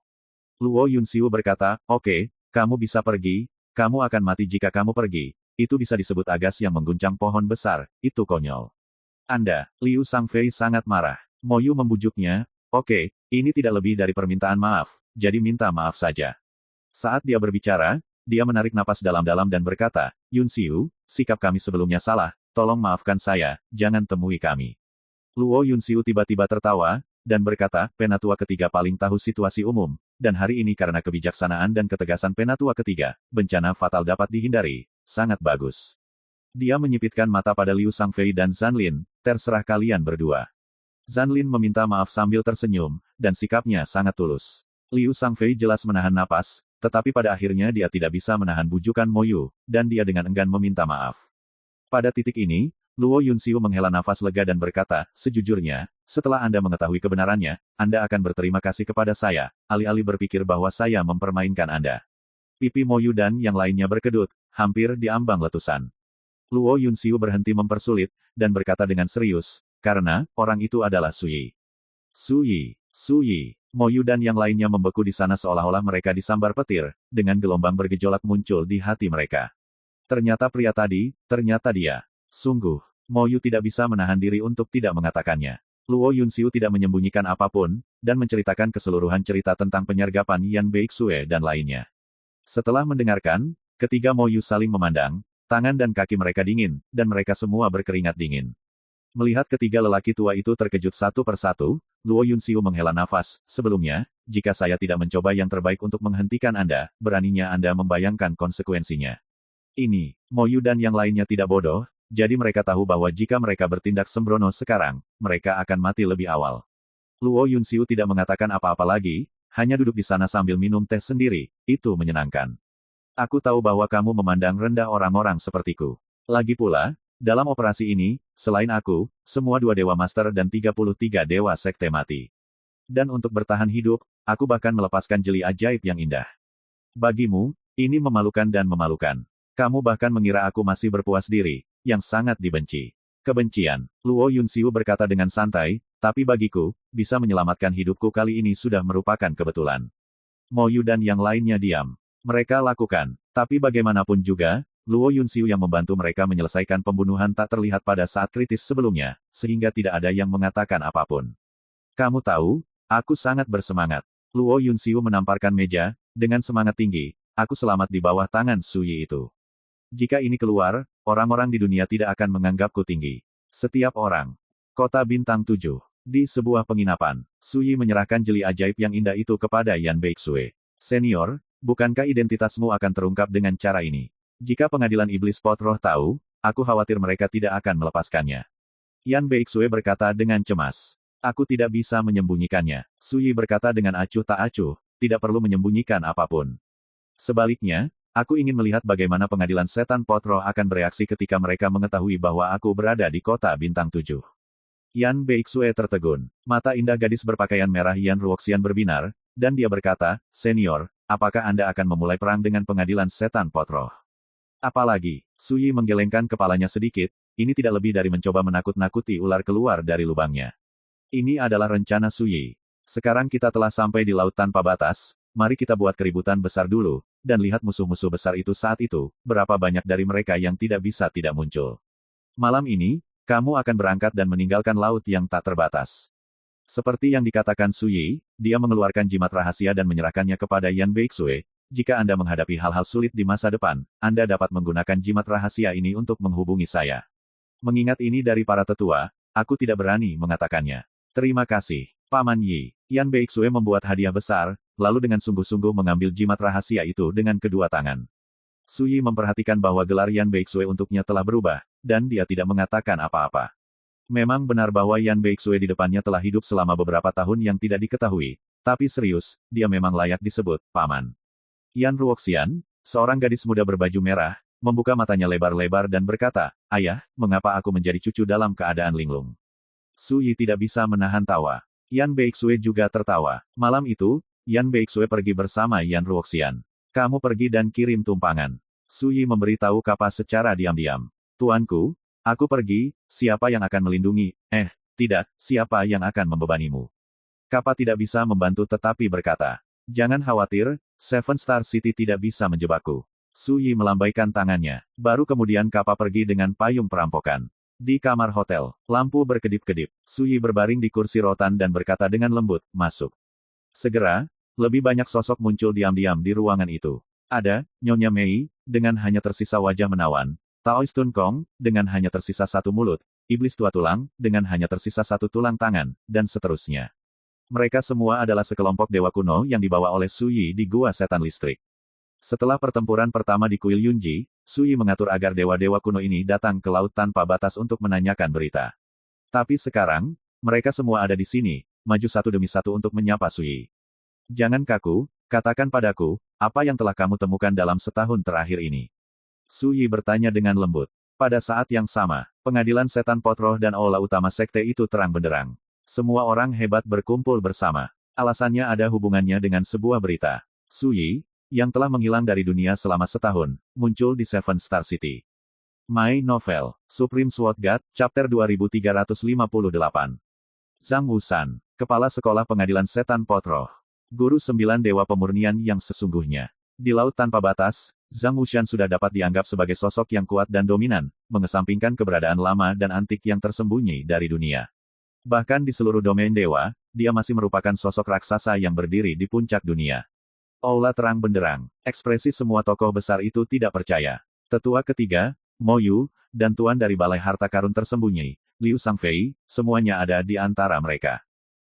S1: Luo Yunxiu berkata, oke, kamu bisa pergi, kamu akan mati jika kamu pergi, itu bisa disebut agas yang mengguncang pohon besar, itu konyol. Anda, Liu Sangfei sangat marah. Mo Yu membujuknya, oke, ini tidak lebih dari permintaan maaf, jadi minta maaf saja. Saat dia berbicara, dia menarik napas dalam-dalam dan berkata, Yunxiu, sikap kami sebelumnya salah, tolong maafkan saya, jangan temui kami. Luo Yunxiu tiba-tiba tertawa, dan berkata, Penatua ketiga paling tahu situasi umum, dan hari ini karena kebijaksanaan dan ketegasan Penatua ketiga, bencana fatal dapat dihindari, sangat bagus. Dia menyipitkan mata pada Liu Sangfei dan Zanlin, terserah kalian berdua. Zanlin meminta maaf sambil tersenyum, dan sikapnya sangat tulus. Liu Sangfei jelas menahan napas, tetapi pada akhirnya dia tidak bisa menahan bujukan Mo Yu, dan dia dengan enggan meminta maaf. Pada titik ini, Luo Yunxiu menghela nafas lega dan berkata, sejujurnya, setelah Anda mengetahui kebenarannya, Anda akan berterima kasih kepada saya, alih-alih berpikir bahwa saya mempermainkan Anda. Pipi Mo Yu dan yang lainnya berkedut, hampir diambang letusan. Luo Yunxiu berhenti mempersulit, dan berkata dengan serius, karena, orang itu adalah Sui. Sui. Mo Yu dan yang lainnya membeku di sana seolah-olah mereka disambar petir, dengan gelombang bergejolak muncul di hati mereka. Ternyata pria tadi, ternyata dia. Sungguh, Mo Yu tidak bisa menahan diri untuk tidak mengatakannya. Luo Yunxiu tidak menyembunyikan apapun, dan menceritakan keseluruhan cerita tentang penyergapan Yan Beixue dan lainnya. Setelah mendengarkan, ketiga Mo Yu saling memandang, tangan dan kaki mereka dingin, dan mereka semua berkeringat dingin. Melihat ketiga lelaki tua itu terkejut satu persatu, Luo Yunxiu menghela nafas, sebelumnya, jika saya tidak mencoba yang terbaik untuk menghentikan Anda, beraninya Anda membayangkan konsekuensinya. Ini, Mo Yu dan yang lainnya tidak bodoh, jadi mereka tahu bahwa jika mereka bertindak sembrono sekarang, mereka akan mati lebih awal. Luo Yunxiu tidak mengatakan apa-apa lagi, hanya duduk di sana sambil minum teh sendiri, itu menyenangkan. Aku tahu bahwa kamu memandang rendah orang-orang sepertiku. Lagi pula, dalam operasi ini, selain aku, semua 2 Dewa Master dan 33 Dewa Sekte mati. Dan untuk bertahan hidup, aku bahkan melepaskan jeli ajaib yang indah. Bagimu, ini memalukan dan memalukan. Kamu bahkan mengira aku masih berpuas diri, yang sangat dibenci. Kebencian, Luo Yunxiu berkata dengan santai, tapi bagiku, bisa menyelamatkan hidupku kali ini sudah merupakan kebetulan. Mo Yu dan yang lainnya diam. Mereka lakukan, tapi bagaimanapun juga, Luo Yunxiu yang membantu mereka menyelesaikan pembunuhan tak terlihat pada saat kritis sebelumnya, sehingga tidak ada yang mengatakan apapun. Kamu tahu, aku sangat bersemangat. Luo Yunxiu menamparkan meja, dengan semangat tinggi, aku selamat di bawah tangan Sui itu. Jika ini keluar, orang-orang di dunia tidak akan menganggapku tinggi. Setiap orang. Kota Bintang 7. Di sebuah penginapan, Sui menyerahkan jeli ajaib yang indah itu kepada Yan Beixue. Senior, bukankah identitasmu akan terungkap dengan cara ini? Jika pengadilan iblis pot roh tahu, aku khawatir mereka tidak akan melepaskannya. Yan Beixue berkata dengan cemas. Aku tidak bisa menyembunyikannya. Sui berkata dengan acuh tak acuh, tidak perlu menyembunyikan apapun. Sebaliknya,
S2: Aku ingin melihat bagaimana pengadilan setan potroh akan bereaksi ketika mereka mengetahui bahwa aku berada di kota bintang 7. Yan Beixue tertegun. Mata indah gadis berpakaian merah Yan Ruoxian berbinar, dan dia berkata, "Senior, apakah Anda akan memulai perang dengan pengadilan setan potroh?" Apalagi, Suyi menggelengkan kepalanya sedikit, ini tidak lebih dari mencoba menakut-nakuti ular keluar dari lubangnya. Ini adalah rencana Suyi. Sekarang kita telah sampai di laut tanpa batas, mari kita buat keributan besar dulu, dan lihat musuh-musuh besar itu saat itu, berapa banyak dari mereka yang tidak bisa tidak muncul. Malam ini, kamu akan berangkat dan meninggalkan laut yang tak terbatas. Seperti yang dikatakan Suyi, dia mengeluarkan jimat rahasia dan menyerahkannya kepada Yan Beixue. Jika Anda menghadapi hal-hal sulit di masa depan, Anda dapat menggunakan jimat rahasia ini untuk menghubungi saya. Mengingat ini dari para tetua, aku tidak berani mengatakannya. Terima kasih, Paman Yi. Yan Beixue membuat hadiah besar, lalu dengan sungguh-sungguh mengambil jimat rahasia itu dengan kedua tangan. Suyi memperhatikan bahwa gelar Yan Beixue untuknya telah berubah, dan dia tidak mengatakan apa-apa. Memang benar bahwa Yan Beixue di depannya telah hidup selama beberapa tahun yang tidak diketahui, tapi serius, dia memang layak disebut Paman. Yan Ruoxian, seorang gadis muda berbaju merah, membuka matanya lebar-lebar dan berkata, "Ayah, mengapa aku menjadi cucu dalam keadaan linglung?" Suyi tidak bisa menahan tawa. Yan Beixue juga tertawa. Malam itu, Yan Beixue pergi bersama Yan Ruoxian. "Kamu pergi dan kirim tumpangan." Suyi memberitahu Kapas secara diam-diam. "Tuanku, aku pergi, siapa yang akan melindungi? Tidak, siapa yang akan membebanimu?" Kappa tidak bisa membantu tetapi berkata, "Jangan khawatir, Seven Star City tidak bisa menjebakku." Suyi melambaikan tangannya. Baru kemudian Kappa pergi dengan payung perampokan. Di kamar hotel, lampu berkedip-kedip. Suyi berbaring di kursi rotan dan berkata dengan lembut, "Masuk." Segera, lebih banyak sosok muncul diam-diam di ruangan itu. Ada, Nyonya Mei, dengan hanya tersisa wajah menawan, Taoist Tun Kong, dengan hanya tersisa satu mulut, Iblis Tua Tulang, dengan hanya tersisa satu tulang tangan, dan seterusnya. Mereka semua adalah sekelompok dewa kuno yang dibawa oleh Suyi di Gua Setan Listrik. Setelah pertempuran pertama di Kuil Yunji, Suyi mengatur agar dewa-dewa kuno ini datang ke laut tanpa batas untuk menanyakan berita. Tapi sekarang, mereka semua ada di sini, maju satu demi satu untuk menyapa Suyi. "Jangan kaku, katakan padaku, apa yang telah kamu temukan dalam setahun terakhir ini?" Suyi bertanya dengan lembut. Pada saat yang sama, pengadilan setan potroh dan aula utama sekte itu terang benderang. Semua orang hebat berkumpul bersama. Alasannya ada hubungannya dengan sebuah berita. Suyi, yang telah menghilang dari dunia selama setahun, muncul di Seven Star City. My Novel, Supreme Sword God, Chapter 2358. Zhang Wusan, Kepala Sekolah Pengadilan Setan Potroh. Guru 9 Dewa Pemurnian yang sesungguhnya. Di Laut Tanpa Batas, Zhang Wusan sudah dapat dianggap sebagai sosok yang kuat dan dominan, mengesampingkan keberadaan lama dan antik yang tersembunyi dari dunia. Bahkan di seluruh domain dewa, dia masih merupakan sosok raksasa yang berdiri di puncak dunia. Aula terang benderang. Ekspresi semua tokoh besar itu tidak percaya. Tetua ketiga, Mo Yu, dan Tuan dari Balai Harta Karun tersembunyi, Liu Sangfei, semuanya ada di antara mereka.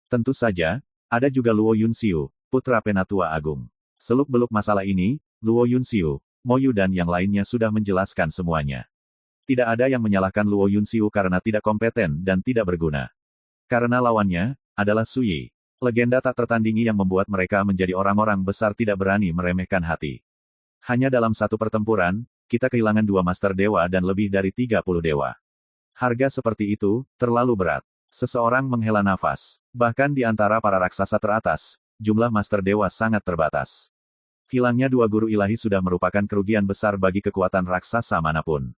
S2: Tentu saja, ada juga Luo Yunxiu, putra Penatua Agung. Seluk-beluk masalah ini, Luo Yunxiu, Mo Yu dan yang lainnya sudah menjelaskan semuanya. Tidak ada yang menyalahkan Luo Yunxiu karena tidak kompeten dan tidak berguna. Karena lawannya, adalah Suyi. Legenda tak tertandingi yang membuat mereka menjadi orang-orang besar tidak berani meremehkan hati. Hanya dalam satu pertempuran, kita kehilangan 2 Master Dewa dan lebih dari 30 dewa. Harga seperti itu, terlalu berat. Seseorang menghela nafas. Bahkan di antara para raksasa teratas, jumlah Master Dewa sangat terbatas. Hilangnya 2 guru ilahi sudah merupakan kerugian besar bagi kekuatan raksasa manapun.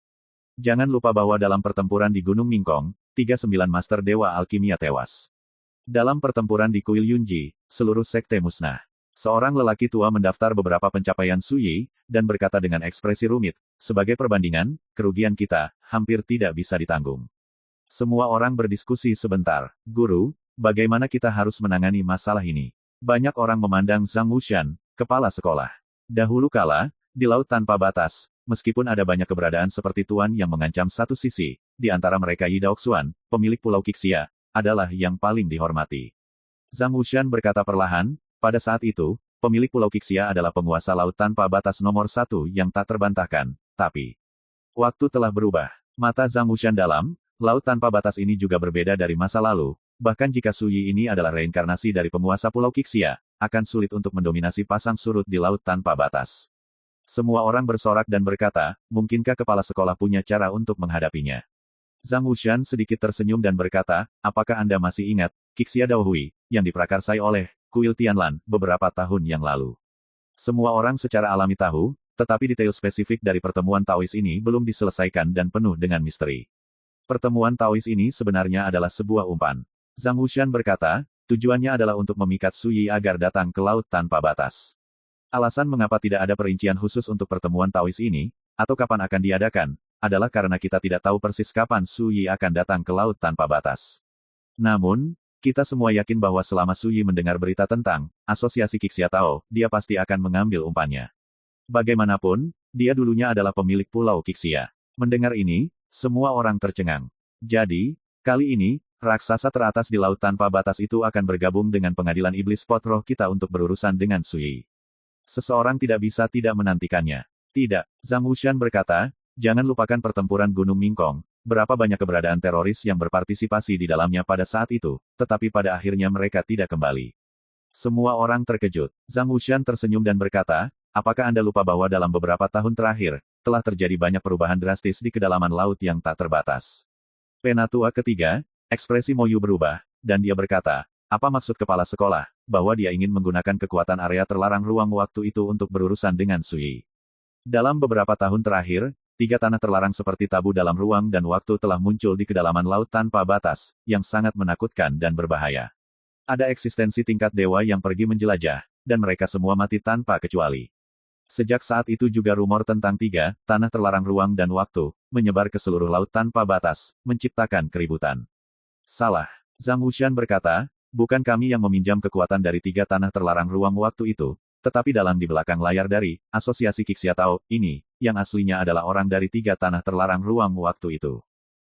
S2: Jangan lupa bahwa dalam pertempuran di Gunung Mingkong, 39 Master Dewa Alkimia tewas. Dalam pertempuran di Kuil Yunji, seluruh sekte musnah. Seorang lelaki tua mendaftar beberapa pencapaian Suyi, dan berkata dengan ekspresi rumit, "Sebagai perbandingan, kerugian kita, hampir tidak bisa ditanggung." Semua orang berdiskusi sebentar. "Guru, bagaimana kita harus menangani masalah ini?" Banyak orang memandang Zhang Wusan, kepala sekolah. Dahulu kala, di Laut Tanpa Batas, meskipun ada banyak keberadaan seperti Tuan yang mengancam satu sisi, di antara mereka Yi Daoxuan, pemilik Pulau Qixia, adalah yang paling dihormati. Zhang Wusan berkata perlahan, pada saat itu, pemilik Pulau Qixia adalah penguasa Laut Tanpa Batas nomor 1 yang tak terbantahkan, tapi waktu telah berubah. Mata Zhang Wusan dalam, Laut Tanpa Batas ini juga berbeda dari masa lalu, bahkan jika Suyi ini adalah reinkarnasi dari penguasa Pulau Qixia, akan sulit untuk mendominasi pasang surut di Laut Tanpa Batas. Semua orang bersorak dan berkata, mungkinkah kepala sekolah punya cara untuk menghadapinya? Zhang Wushan sedikit tersenyum dan berkata, apakah Anda masih ingat, Qixia Daohui, yang diprakarsai oleh Kuil Tianlan beberapa tahun yang lalu? Semua orang secara alami tahu, tetapi detail spesifik dari pertemuan Taois ini belum diselesaikan dan penuh dengan misteri. Pertemuan Taois ini sebenarnya adalah sebuah umpan. Zhang Wushan berkata, tujuannya adalah untuk memikat Su Yi agar datang ke laut tanpa batas. Alasan mengapa tidak ada perincian khusus untuk pertemuan Taois ini, atau kapan akan diadakan, adalah karena kita tidak tahu persis kapan Su Yi akan datang ke laut tanpa batas. Namun, kita semua yakin bahwa selama Su Yi mendengar berita tentang Asosiasi Qixia Tao, dia pasti akan mengambil umpannya. Bagaimanapun, dia dulunya adalah pemilik Pulau Qixia. Mendengar ini, semua orang tercengang. Jadi, kali ini, raksasa teratas di laut tanpa batas itu akan bergabung dengan pengadilan iblis pot roh kita untuk berurusan dengan Su Yi. Seseorang tidak bisa tidak menantikannya. Tidak, Zhang Wushan berkata, jangan lupakan pertempuran Gunung Mingkong, berapa banyak keberadaan teroris yang berpartisipasi di dalamnya pada saat itu, tetapi pada akhirnya mereka tidak kembali. Semua orang terkejut. Zhang Wushan tersenyum dan berkata, apakah Anda lupa bahwa dalam beberapa tahun terakhir, telah terjadi banyak perubahan drastis di kedalaman laut yang tak terbatas? Penatua ketiga, ekspresi Mo Yu berubah, dan dia berkata, apa maksud kepala sekolah, bahwa dia ingin menggunakan kekuatan area terlarang ruang waktu itu untuk berurusan dengan Su Yi? Dalam beberapa tahun terakhir, 3 tanah terlarang seperti tabu dalam ruang dan waktu telah muncul di kedalaman laut tanpa batas, yang sangat menakutkan dan berbahaya. Ada eksistensi tingkat dewa yang pergi menjelajah, dan mereka semua mati tanpa kecuali. Sejak saat itu juga rumor tentang 3 tanah terlarang ruang dan waktu, menyebar ke seluruh laut tanpa batas, menciptakan keributan. Salah. Zhang Wushan berkata, bukan kami yang meminjam kekuatan dari 3 tanah terlarang ruang waktu itu, tetapi dalang di belakang layar dari Asosiasi Qixia Tao ini, yang aslinya adalah orang dari 3 tanah terlarang ruang waktu itu.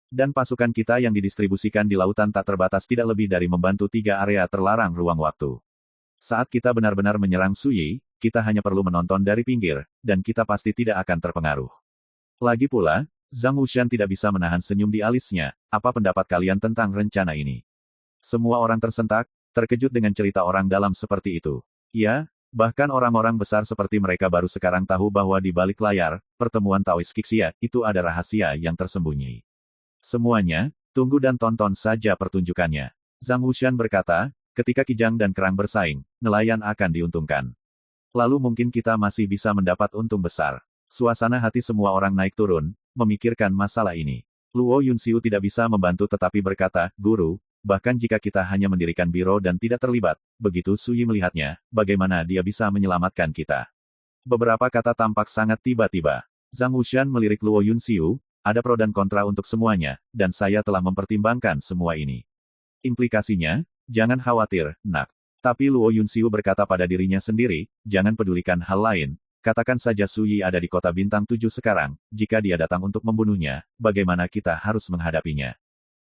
S2: Dan pasukan kita yang didistribusikan di lautan tak terbatas tidak lebih dari membantu 3 area terlarang ruang waktu. Saat kita benar-benar menyerang Su Yi, kita hanya perlu menonton dari pinggir, dan kita pasti tidak akan terpengaruh. Lagi pula, Zhang Wushan tidak bisa menahan senyum di alisnya, apa pendapat kalian tentang rencana ini? Semua orang tersentak, terkejut dengan cerita orang dalam seperti itu. Ya, bahkan orang-orang besar seperti mereka baru sekarang tahu bahwa di balik layar, pertemuan Taois Qixia, itu ada rahasia yang tersembunyi. Semuanya, tunggu dan tonton saja pertunjukannya. Zhang Wushan berkata, ketika Kijang dan Kerang bersaing, nelayan akan diuntungkan. Lalu mungkin kita masih bisa mendapat untung besar. Suasana hati semua orang naik turun, memikirkan masalah ini. Luo Yunxiu tidak bisa membantu tetapi berkata, Guru, bahkan jika kita hanya mendirikan biro dan tidak terlibat, begitu Su Yi melihatnya, bagaimana dia bisa menyelamatkan kita? Beberapa kata tampak sangat tiba-tiba. Zhang Wushan melirik Luo Yunxiu, ada pro dan kontra untuk semuanya, dan saya telah mempertimbangkan semua ini. Implikasinya, jangan khawatir, nak. Tapi Luo Yunxiu berkata pada dirinya sendiri, jangan pedulikan hal lain, katakan saja Su Yi ada di kota bintang 7 sekarang, jika dia datang untuk membunuhnya, bagaimana kita harus menghadapinya?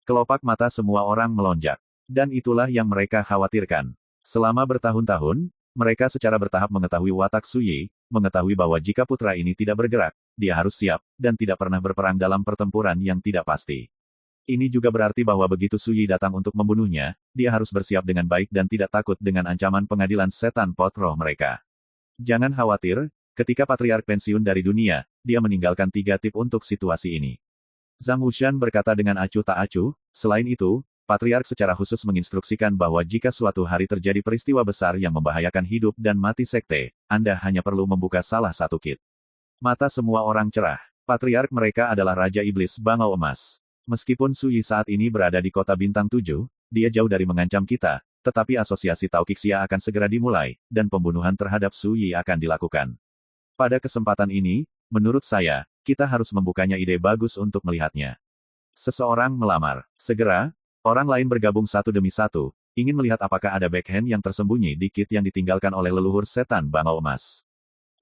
S2: Kelopak mata semua orang melonjak. Dan itulah yang mereka khawatirkan. Selama bertahun-tahun, mereka secara bertahap mengetahui watak Su Yi, mengetahui bahwa jika putra ini tidak bergerak, dia harus siap, dan tidak pernah berperang dalam pertempuran yang tidak pasti. Ini juga berarti bahwa begitu Su Yi datang untuk membunuhnya, dia harus bersiap dengan baik dan tidak takut dengan ancaman pengadilan setan pot roh mereka. Jangan khawatir, ketika Patriark pensiun dari dunia, dia meninggalkan 3 tip untuk situasi ini. Zhang Wushan berkata dengan acuh tak acuh, selain itu, Patriark secara khusus menginstruksikan bahwa jika suatu hari terjadi peristiwa besar yang membahayakan hidup dan mati sekte, Anda hanya perlu membuka salah satu kit. Mata semua orang cerah. Patriark mereka adalah Raja Iblis Bangau Emas. Meskipun Su Yi saat ini berada di kota bintang 7, dia jauh dari mengancam kita, tetapi asosiasi Tao Qixia akan segera dimulai, dan pembunuhan terhadap Su Yi akan dilakukan. Pada kesempatan ini, menurut saya, kita harus membukanya ide bagus untuk melihatnya. Seseorang melamar. Segera, orang lain bergabung satu demi satu, ingin melihat apakah ada backhand yang tersembunyi di kit yang ditinggalkan oleh leluhur setan Bangau Emas.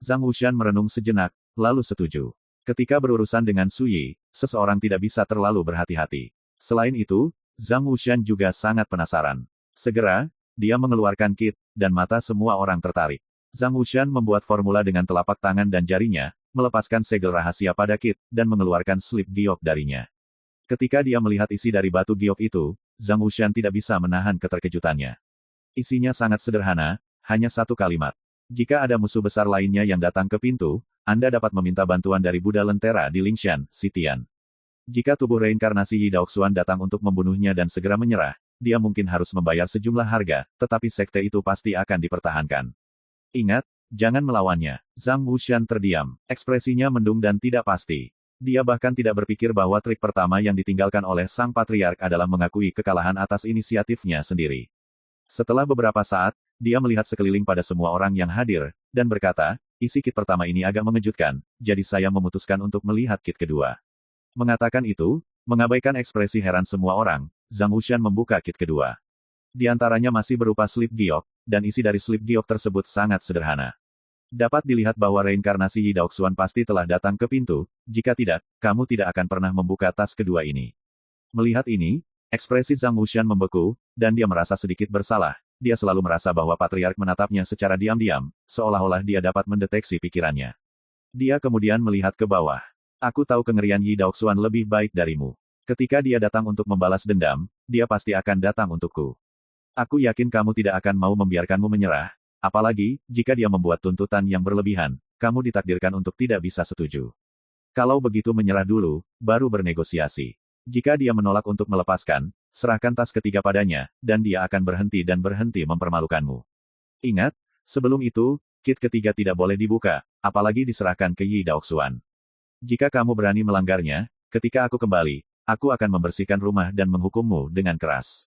S2: Zhang Wushan merenung sejenak, lalu setuju. Ketika berurusan dengan Su Yi, seseorang tidak bisa terlalu berhati-hati. Selain itu, Zhang Wushan juga sangat penasaran. Segera, dia mengeluarkan kit, dan mata semua orang tertarik. Zhang Wushan membuat formula dengan telapak tangan dan jarinya, melepaskan segel rahasia pada kit, dan mengeluarkan slip giok darinya. Ketika dia melihat isi dari batu giok itu, Zhang Wushan tidak bisa menahan keterkejutannya. Isinya sangat sederhana, hanya satu kalimat. Jika ada musuh besar lainnya yang datang ke pintu, Anda dapat meminta bantuan dari Buddha Lentera di Lingshan, Sitian. Jika tubuh reinkarnasi Yi Daoxuan datang untuk membunuhnya dan segera menyerah, dia mungkin harus membayar sejumlah harga, tetapi sekte itu pasti akan dipertahankan. Ingat, jangan melawannya. Zhang Wuxian terdiam. Ekspresinya mendung dan tidak pasti. Dia bahkan tidak berpikir bahwa trik pertama yang ditinggalkan oleh sang patriark adalah mengakui kekalahan atas inisiatifnya sendiri. Setelah beberapa saat, dia melihat sekeliling pada semua orang yang hadir, dan berkata, isi kit pertama ini agak mengejutkan, jadi saya memutuskan untuk melihat kit kedua. Mengatakan itu, mengabaikan ekspresi heran semua orang, Zhang Wuxian membuka kit kedua. Di antaranya masih berupa slip giok, dan isi dari slip giok tersebut sangat sederhana. Dapat dilihat bahwa reinkarnasi Yi Daoxuan pasti telah datang ke pintu, jika tidak, kamu tidak akan pernah membuka tas kedua ini. Melihat ini, ekspresi Zhang Wuxian membeku, dan dia merasa sedikit bersalah. Dia selalu merasa bahwa patriark menatapnya secara diam-diam, seolah-olah dia dapat mendeteksi pikirannya. Dia kemudian melihat ke bawah. Aku tahu kengerian Yi Daoxuan lebih baik darimu. Ketika dia datang untuk membalas dendam, dia pasti akan datang untukku. Aku yakin kamu tidak akan mau membiarkanmu menyerah, apalagi, jika dia membuat tuntutan yang berlebihan, kamu ditakdirkan untuk tidak bisa setuju. Kalau begitu menyerah dulu, baru bernegosiasi. Jika dia menolak untuk melepaskan, serahkan tas ketiga padanya, dan dia akan berhenti dan berhenti mempermalukanmu. Ingat, sebelum itu, kit ketiga tidak boleh dibuka, apalagi diserahkan ke Yi Daoxuan. Jika kamu berani melanggarnya, ketika aku kembali, aku akan membersihkan rumah dan menghukummu dengan keras.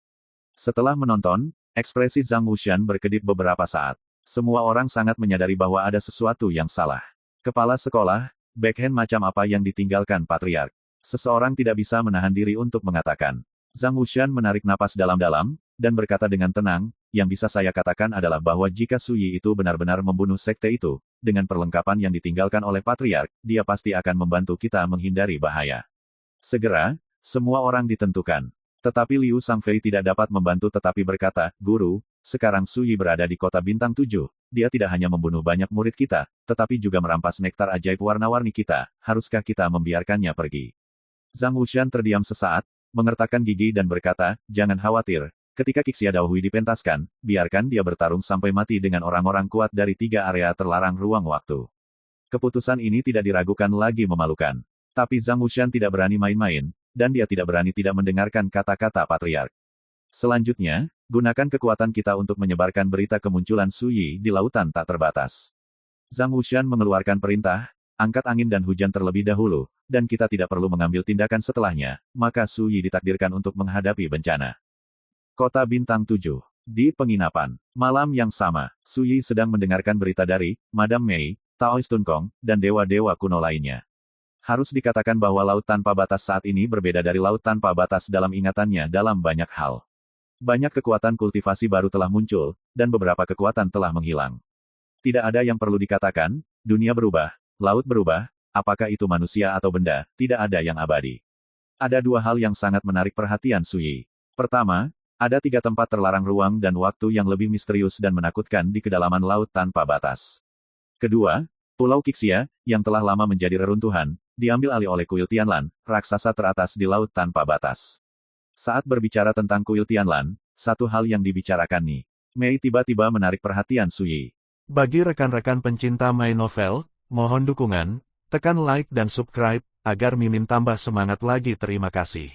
S2: Setelah menonton, ekspresi Zhang Wuxian berkedip beberapa saat. Semua orang sangat menyadari bahwa ada sesuatu yang salah. Kepala sekolah, backhand macam apa yang ditinggalkan patriark. Seseorang tidak bisa menahan diri untuk mengatakan. Zhang Wuxian menarik napas dalam-dalam, dan berkata dengan tenang, yang bisa saya katakan adalah bahwa jika Su Yi itu benar-benar membunuh sekte itu, dengan perlengkapan yang ditinggalkan oleh patriark, dia pasti akan membantu kita menghindari bahaya. Segera, semua orang ditentukan. Tetapi Liu Sangfei tidak dapat membantu tetapi berkata, Guru, sekarang Su Yi berada di kota bintang 7, dia tidak hanya membunuh banyak murid kita, tetapi juga merampas nektar ajaib warna-warni kita, haruskah kita membiarkannya pergi? Zhang Wuxian terdiam sesaat, mengertakkan gigi dan berkata, jangan khawatir. Ketika Qixia Daohui dipentaskan, biarkan dia bertarung sampai mati dengan orang-orang kuat dari 3 area terlarang ruang waktu. Keputusan ini tidak diragukan lagi memalukan. Tapi Zhang Wuxian tidak berani main-main, dan dia tidak berani tidak mendengarkan kata-kata patriark. Selanjutnya, gunakan kekuatan kita untuk menyebarkan berita kemunculan Su Yi di lautan tak terbatas. Zhang Wuxian mengeluarkan perintah, angkat angin dan hujan terlebih dahulu, dan kita tidak perlu mengambil tindakan setelahnya, maka Su Yi ditakdirkan untuk menghadapi bencana. Kota Bintang 7. Di penginapan. Malam yang sama, Su Yi sedang mendengarkan berita dari Madame Mei, Taoist Tunkong, dan dewa-dewa kuno lainnya. Harus dikatakan bahwa Laut Tanpa Batas saat ini berbeda dari Laut Tanpa Batas dalam ingatannya dalam banyak hal. Banyak kekuatan kultivasi baru telah muncul, dan beberapa kekuatan telah menghilang. Tidak ada yang perlu dikatakan, dunia berubah, laut berubah, apakah itu manusia atau benda, tidak ada yang abadi. Ada 2 hal yang sangat menarik perhatian Su Yi. Pertama, ada 3 tempat terlarang ruang dan waktu yang lebih misterius dan menakutkan di kedalaman Laut Tanpa Batas. Kedua, Pulau Qixia, yang telah lama menjadi reruntuhan, diambil alih oleh Kuil Tianlan, raksasa teratas di Laut Tanpa Batas. Saat berbicara tentang Kuil Tianlan, satu hal yang dibicarakan Ni Mei tiba-tiba menarik perhatian Su Yi.
S1: Bagi rekan-rekan pencinta My Novel, mohon dukungan, tekan like dan subscribe, agar Mimin tambah semangat lagi. Terima kasih.